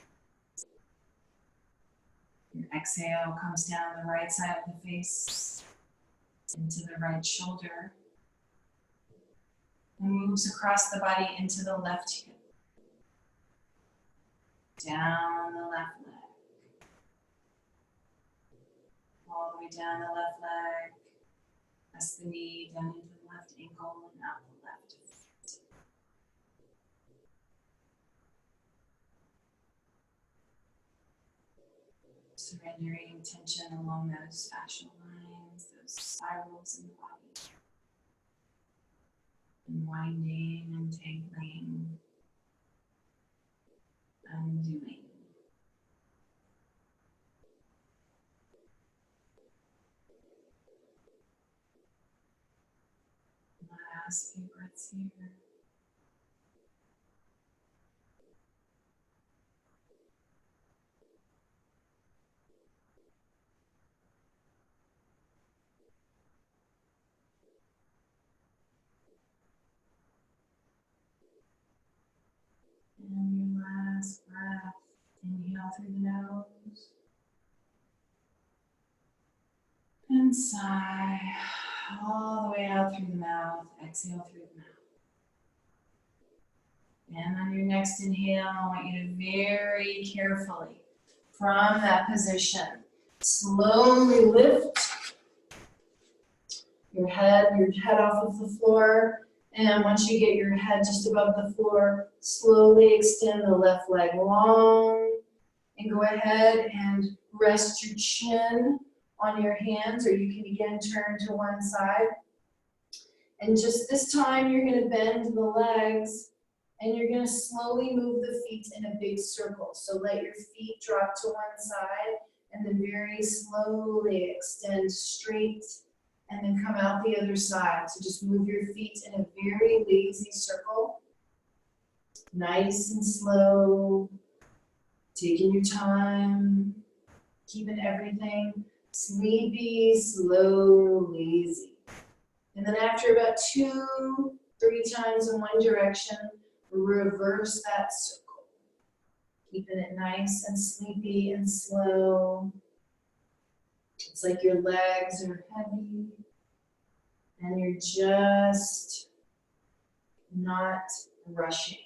Your exhale comes down the right side of the face into the right shoulder and moves across the body into the left hip, down the left leg, all the way down the left leg, press the knee down into the left ankle and out the left foot. Surrendering tension along those fascial lines, those spirals in the body. Unwinding, untangling, undoing. Last few breaths here. And your last breath, inhale through the nose. And sigh all the way out through the mouth. Exhale through the mouth. And on your next inhale, I want you to very carefully, from that position, slowly lift your head off of the floor. And once you get your head just above the floor, slowly extend the left leg long. And go ahead and rest your chin on your hands, or you can again turn to one side. And just this time, you're going to bend the legs, and you're going to slowly move the feet in a big circle. So let your feet drop to one side, and then very slowly extend straight, and then come out the other side. So just move your feet in a very lazy circle. Nice and slow, taking your time, keeping everything sleepy, slow, lazy. And then after about 2-3 times in one direction, reverse that circle. Keeping it nice and sleepy and slow. It's like your legs are heavy and you're just not rushing.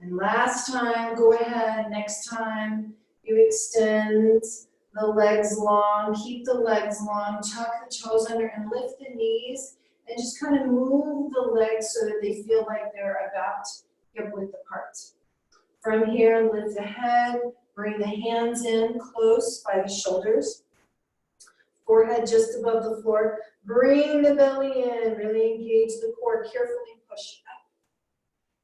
And last time, go ahead, next time you extend the legs long, keep the legs long, tuck the toes under and lift the knees and just kind of move the legs so that they feel like they're about hip width apart. From here, lift the head, bring the hands in close by the shoulders. Forehead just above the floor. Bring the belly in, really engage the core, carefully push up.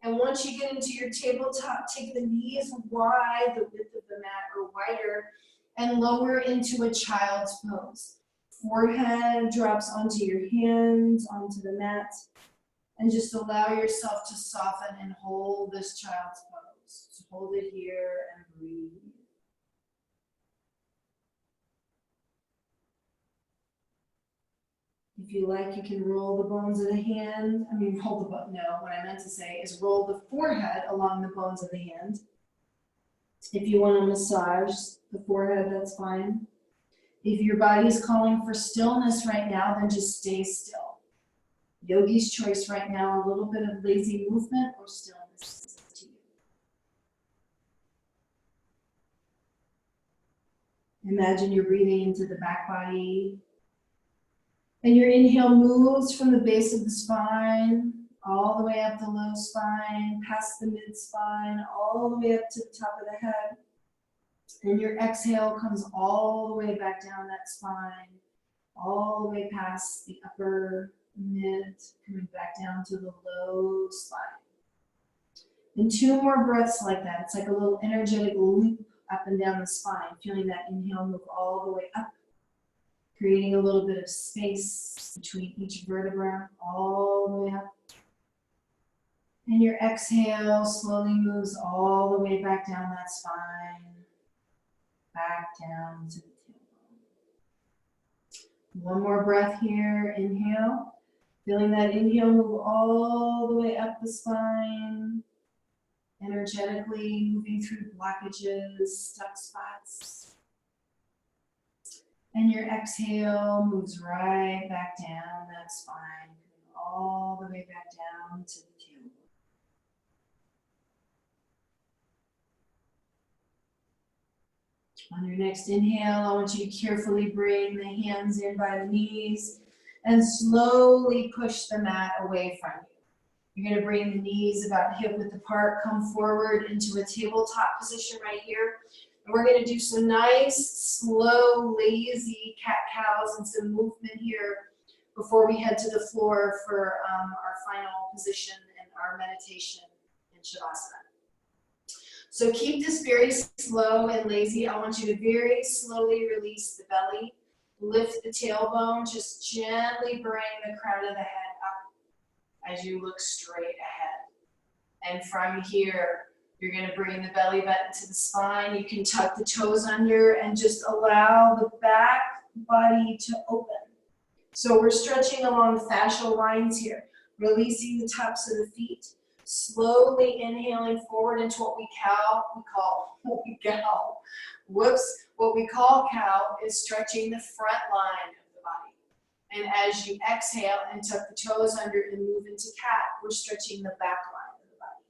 And once you get into your tabletop, take the knees wide, the width of the mat or wider, and lower into a child's pose. Forehead drops onto your hands, onto the mat, and just allow yourself to soften and hold this child's pose. So hold it here and breathe. If you like, you can roll the bones of the hand. Hold the bone. No, what I meant to say is roll the forehead along the bones of the hand. If you want to massage the forehead, that's fine. If your body's calling for stillness right now, then just stay still. Yogi's choice right now, a little bit of lazy movement or stillness is up to you. Imagine you're breathing into the back body. And your inhale moves from the base of the spine, all the way up the low spine, past the mid spine, all the way up to the top of the head. And your exhale comes all the way back down that spine, all the way past the upper mid, coming back down to the low spine. And 2 more breaths like that. It's like a little energetic loop up and down the spine, feeling that inhale move all the way up, creating a little bit of space between each vertebra, all the way up. And your exhale slowly moves all the way back down that spine, back down to the tailbone. 1 more breath here, inhale. Feeling that inhale move all the way up the spine, energetically moving through blockages, stuck spots. And your exhale moves right back down that spine, all the way back down to the tailbone. On your next inhale, I want you to carefully bring the hands in by the knees and slowly push the mat away from you. You're going to bring the knees about hip width apart, come forward into a tabletop position right here. And we're going to do some nice, slow, lazy cat-cows and some movement here before we head to the floor for our final position and our meditation in Shavasana. So keep this very slow and lazy. I want you to very slowly release the belly, lift the tailbone, just gently bring the crown of the head up as you look straight ahead. And from here, you're going to bring the belly button to the spine. You can tuck the toes under and just allow the back body to open. So we're stretching along fascial lines here, releasing the tops of the feet. Slowly inhaling forward into what we call cow is stretching the front line of the body. And as you exhale and tuck the toes under and move into cat, we're stretching the back line of the body.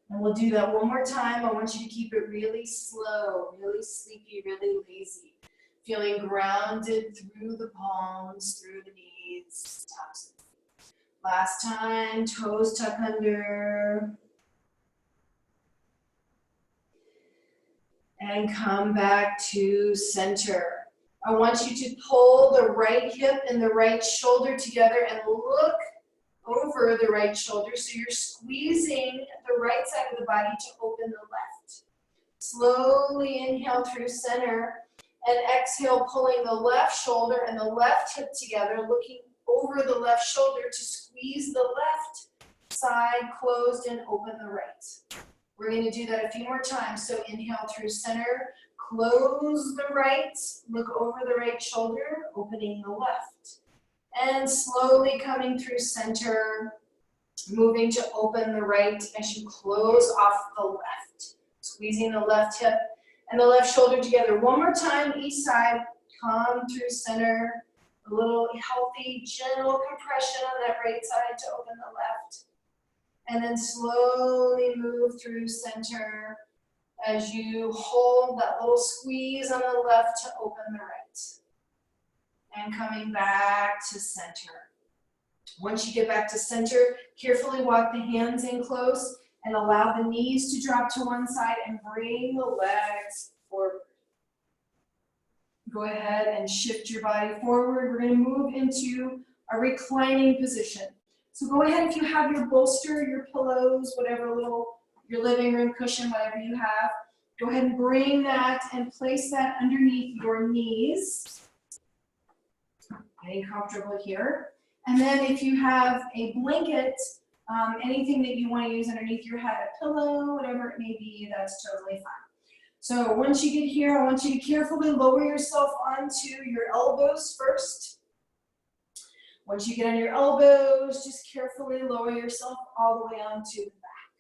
And we'll do that 1 more time. I want you to keep it really slow, really sleepy, really lazy. Feeling grounded through the palms, through the knees, tops of the feet. Last time, toes tuck under. And come back to center. I want you to pull the right hip and the right shoulder together and look over the right shoulder. So you're squeezing the right side of the body to open the left. Slowly inhale through center and exhale, pulling the left shoulder and the left hip together, looking over the left shoulder to squeeze the left side closed and open the right. We're going to do that a few more times. So inhale through center, close the right, look over the right shoulder, opening the left. And slowly coming through center, moving to open the right as you close off the left. Squeezing the left hip and the left shoulder together. 1 more time, each side. Come through center. A little healthy, gentle compression on that right side to open the left. And then slowly move through center as you hold that little squeeze on the left to open the right. And coming back to center. Once you get back to center, carefully walk the hands in close and allow the knees to drop to one side and bring the legs forward. Go ahead and shift your body forward. We're going to move into a reclining position. So go ahead, if you have your bolster, your pillows, whatever your living room cushion, whatever you have, go ahead and bring that and place that underneath your knees. Getting comfortable here. And then if you have a blanket, anything that you want to use underneath your head, a pillow, whatever it may be, that's totally fine. So once you get here, I want you to carefully lower yourself onto your elbows first. Once you get on your elbows, just carefully lower yourself all the way onto the back.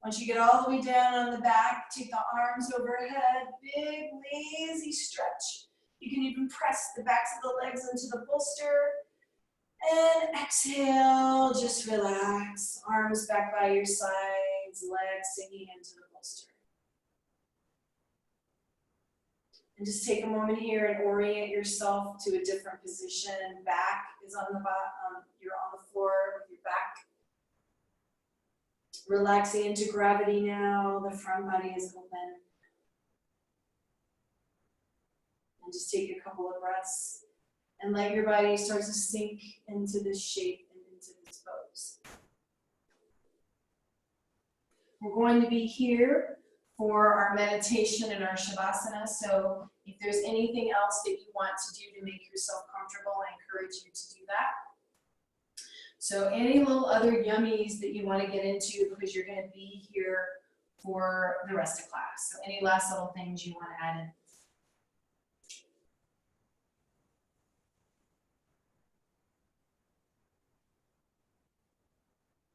Once you get all the way down on the back, take the arms overhead, big lazy stretch. You can even press the backs of the legs into the bolster. And exhale, just relax. Arms back by your sides, legs sinking into the bolster. And just take a moment here and orient yourself to a different position. Back is on the bottom, you're on the floor with your back. Relaxing into gravity now, the front body is open. And just take a couple of breaths and let your body start to sink into this shape and into this pose. We're going to be here for our meditation and our shavasana, so if there's anything else that you want to do to make yourself comfortable, I encourage you to do that. So any little other yummies that you want to get into, because you're going to be here for the rest of class. So any last little things you want to add in?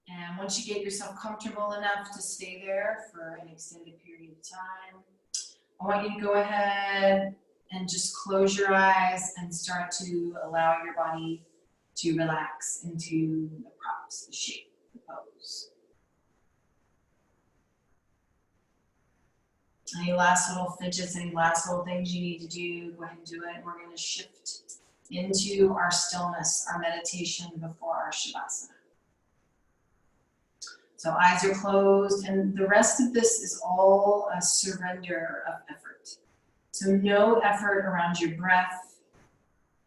And once you get yourself comfortable enough to stay there for an extended period of time, I want you to go ahead and just close your eyes and start to allow your body to relax into the props, the shape, the pose. Any last little fidgets, any last little things you need to do, go ahead and do it. We're going to shift into our stillness, our meditation before our shavasana. So eyes are closed, and the rest of this is all a surrender of effort. So no effort around your breath,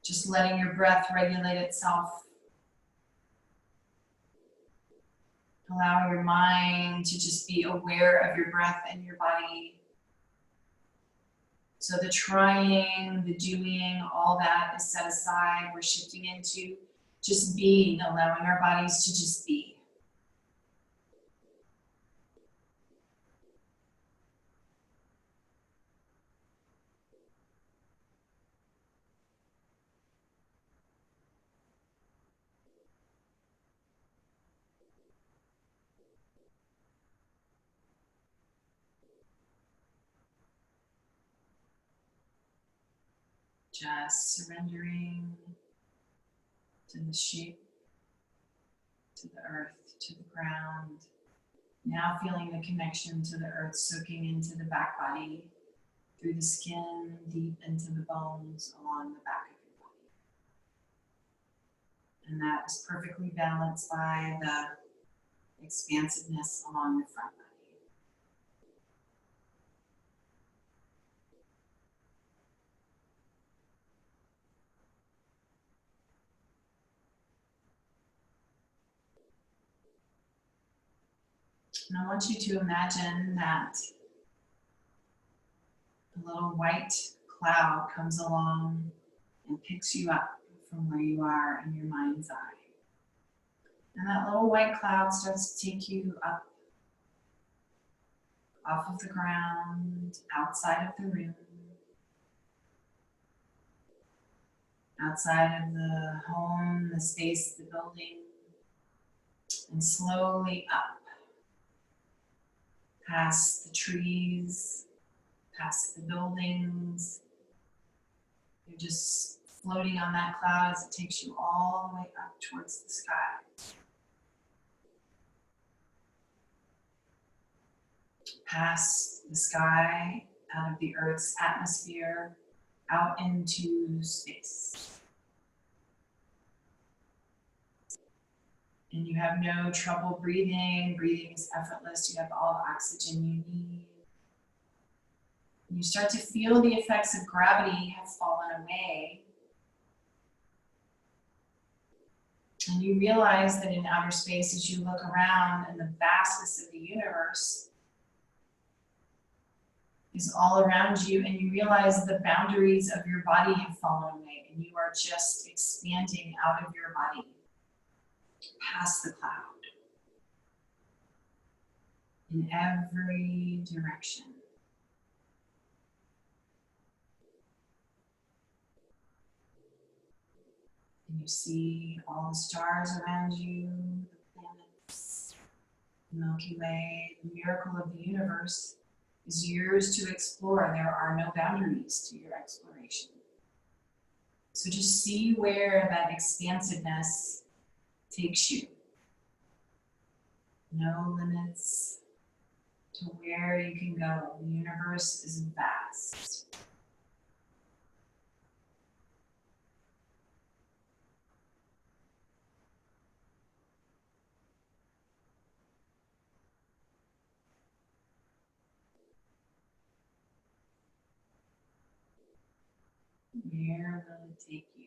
just letting your breath regulate itself. Allow your mind to just be aware of your breath and your body. So the trying, the doing, all that is set aside. We're shifting into just being, allowing our bodies to just be. Just surrendering to the shape, to the earth, to the ground. Now feeling the connection to the earth soaking into the back body, through the skin, deep into the bones, along the back of your body. And that is perfectly balanced by the expansiveness along the front body. And I want you to imagine that a little white cloud comes along and picks you up from where you are in your mind's eye. And that little white cloud starts to take you up, off of the ground, outside of the room, outside of the home, the space, the building, and slowly up, past the trees, past the buildings. You're just floating on that cloud as it takes you all the way up towards the sky. Past the sky, out of the Earth's atmosphere, out into space. And you have no trouble breathing. Breathing is effortless. You have all the oxygen you need. And you start to feel the effects of gravity have fallen away. And you realize that in outer space, as you look around and the vastness of the universe is all around you, and you realize the boundaries of your body have fallen away, and you are just expanding out of your body, past the cloud, in every direction. And you see all the stars around you, the planets, Milky Way, the miracle of the universe, is yours to explore. There are no boundaries to your exploration. So just see where that expansiveness takes you. No limits to where you can go. The universe is vast. Where will it take you?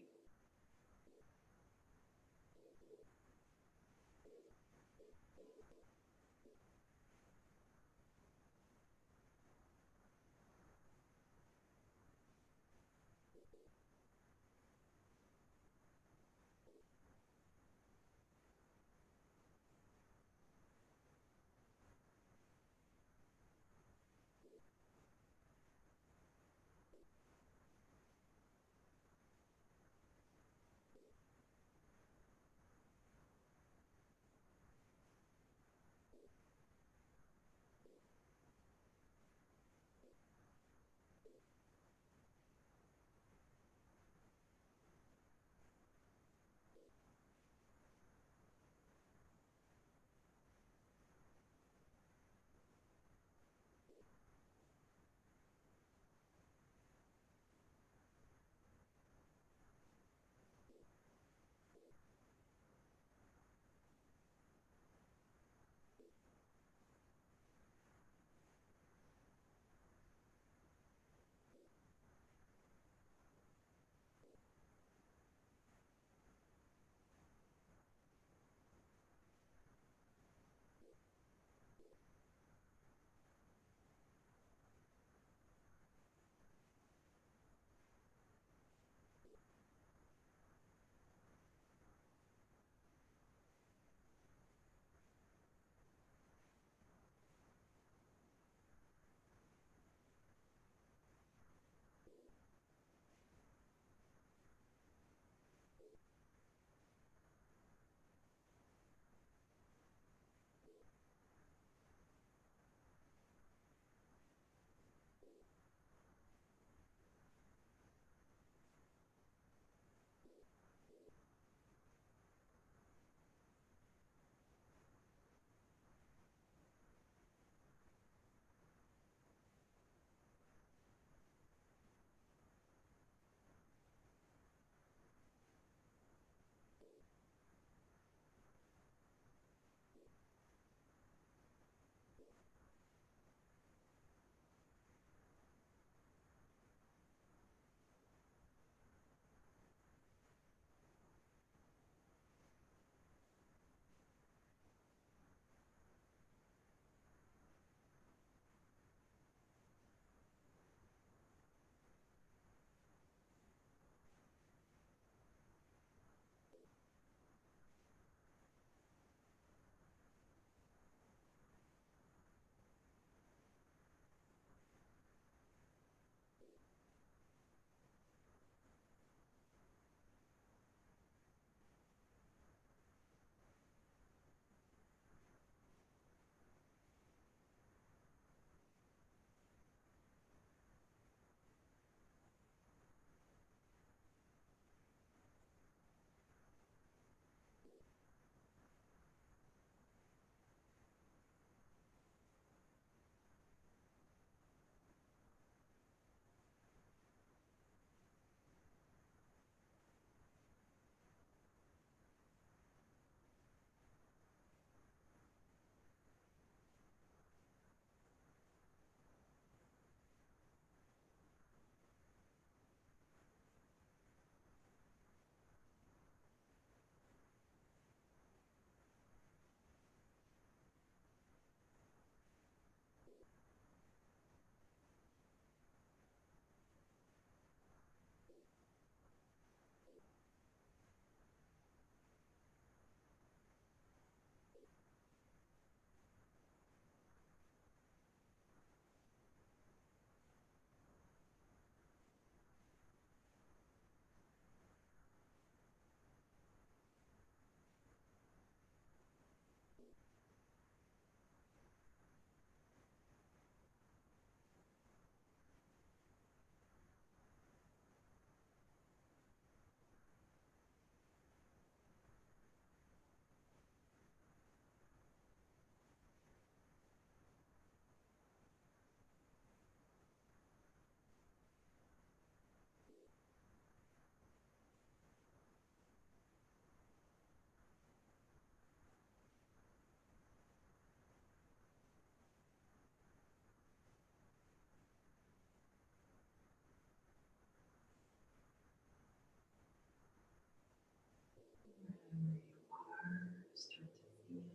where you are, start to feel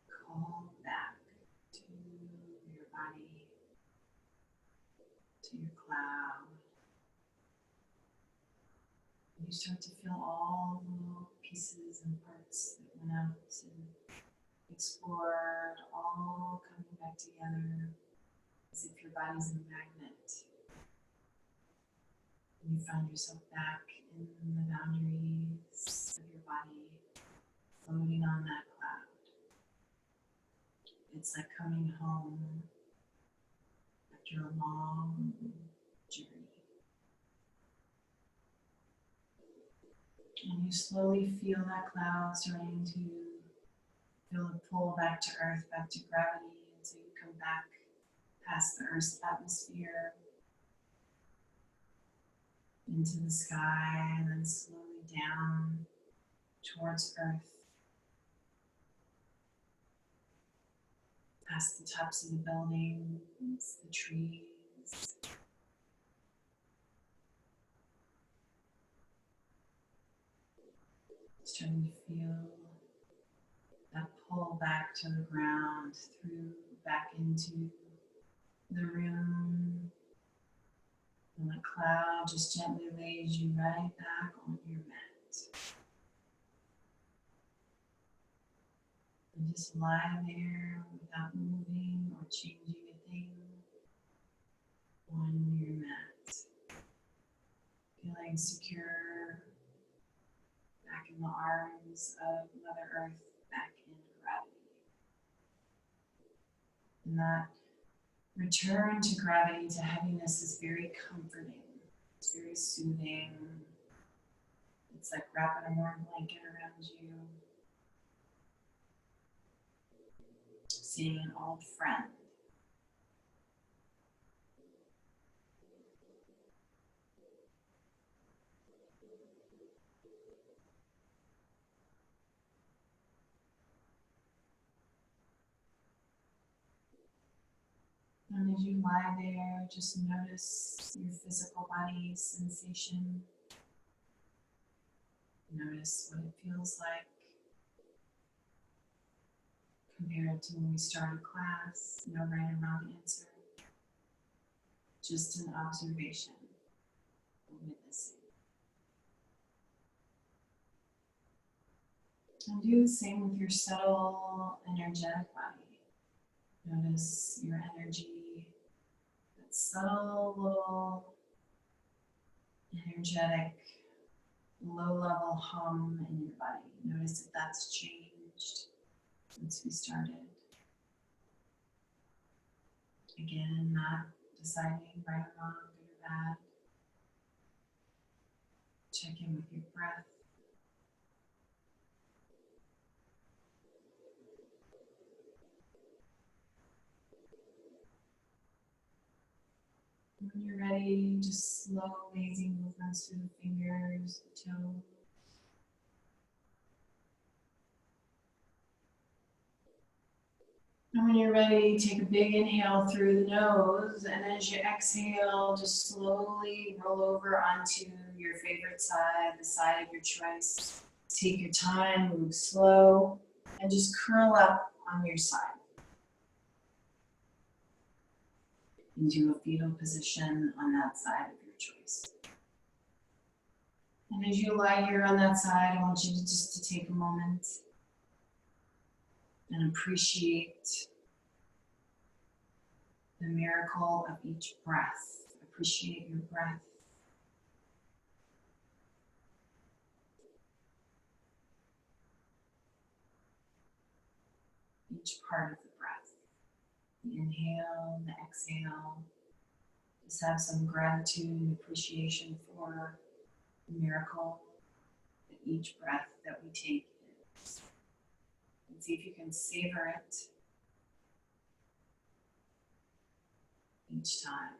called back to your body, to your cloud. You start to feel all the little pieces and parts that went out and explored, all coming back together as if your body's a magnet. And you find yourself back in the boundaries of your body, floating on that cloud. It's like coming home after a long journey. And you slowly feel that cloud starting to feel a pull back to earth, back to gravity, and so you come back past the Earth's atmosphere into the sky, and then slowly down towards Earth, past the tops of the buildings, the trees. Starting to feel that pull back to the ground, through, back into the room. And the cloud just gently lays you right back on your mat. And just lie there without moving or changing a thing on your mat. Feeling secure, back in the arms of Mother Earth, back in gravity. And that return to gravity, to heaviness, is very comforting. It's very soothing. It's like wrapping a warm blanket around you. Seeing an old friend. And as you lie there, just notice your physical body sensation. Notice what it feels like compared to when we started class. No right or wrong answer. Just an observation, a witnessing. And do the same with your subtle, energetic body. Notice your energy, that subtle little energetic low-level hum in your body. Notice if that's changed since we started. Again, not deciding right or wrong, good or bad. Check in with your breath. When you're ready, just slow, lazy movements through the fingers, the toes. And when you're ready, take a big inhale through the nose, and as you exhale, just slowly roll over onto your favorite side, the side of your choice. Take your time, move slow, and just curl up on your side into a fetal position on that side of your choice. And as you lie here on that side, I want you to just take a moment and appreciate the miracle of each breath. Appreciate your breath. Each part of the breath. The inhale, the exhale. Just have some gratitude and appreciation for the miracle that each breath that we take is. And see if you can savor it each time.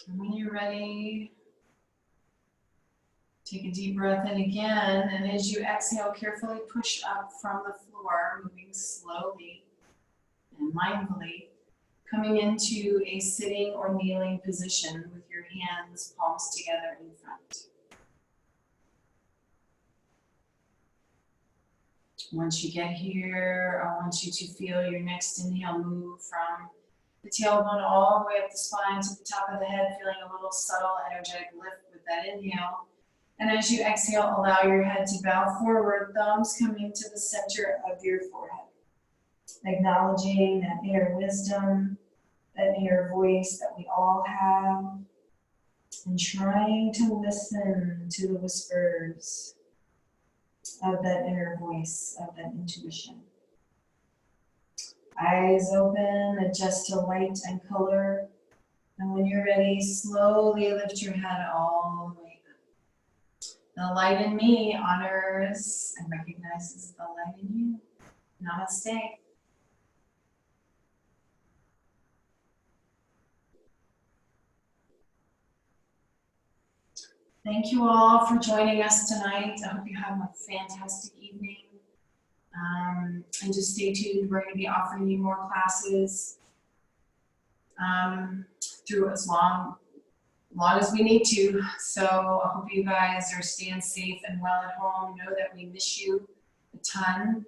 And when you're ready, take a deep breath in again, and as you exhale, carefully push up from the floor, moving slowly and mindfully. coming into a sitting or kneeling position with your hands palms together in front. Once you get here, I want you to feel your next inhale move from the tailbone all the way up the spine to the top of the head, feeling a little subtle energetic lift with that inhale. And as you exhale, allow your head to bow forward, thumbs coming to the center of your forehead. Acknowledging that inner wisdom, that inner voice that we all have, and trying to listen to the whispers of that inner voice, of that intuition. Eyes open, adjust to light and color. And when you're ready, slowly lift your head all the way up. The light in me honors and recognizes the light in you. Namaste. Thank you all for joining us tonight. I hope you have a fantastic evening. And just stay tuned. We're going to be offering you more classes through as long as we need to. So I hope you guys are staying safe and well at home. Know that we miss you a ton.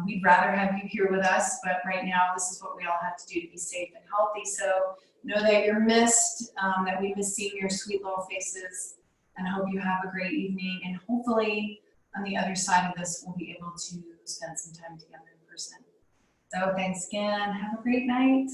We'd rather have you here with us, but right now this is what we all have to do to be safe and healthy. So know that you're missed, that we miss seeing your sweet little faces, and I hope you have a great evening. And hopefully on the other side of this, we'll be able to spend some time together in person. So thanks again. Have a great night.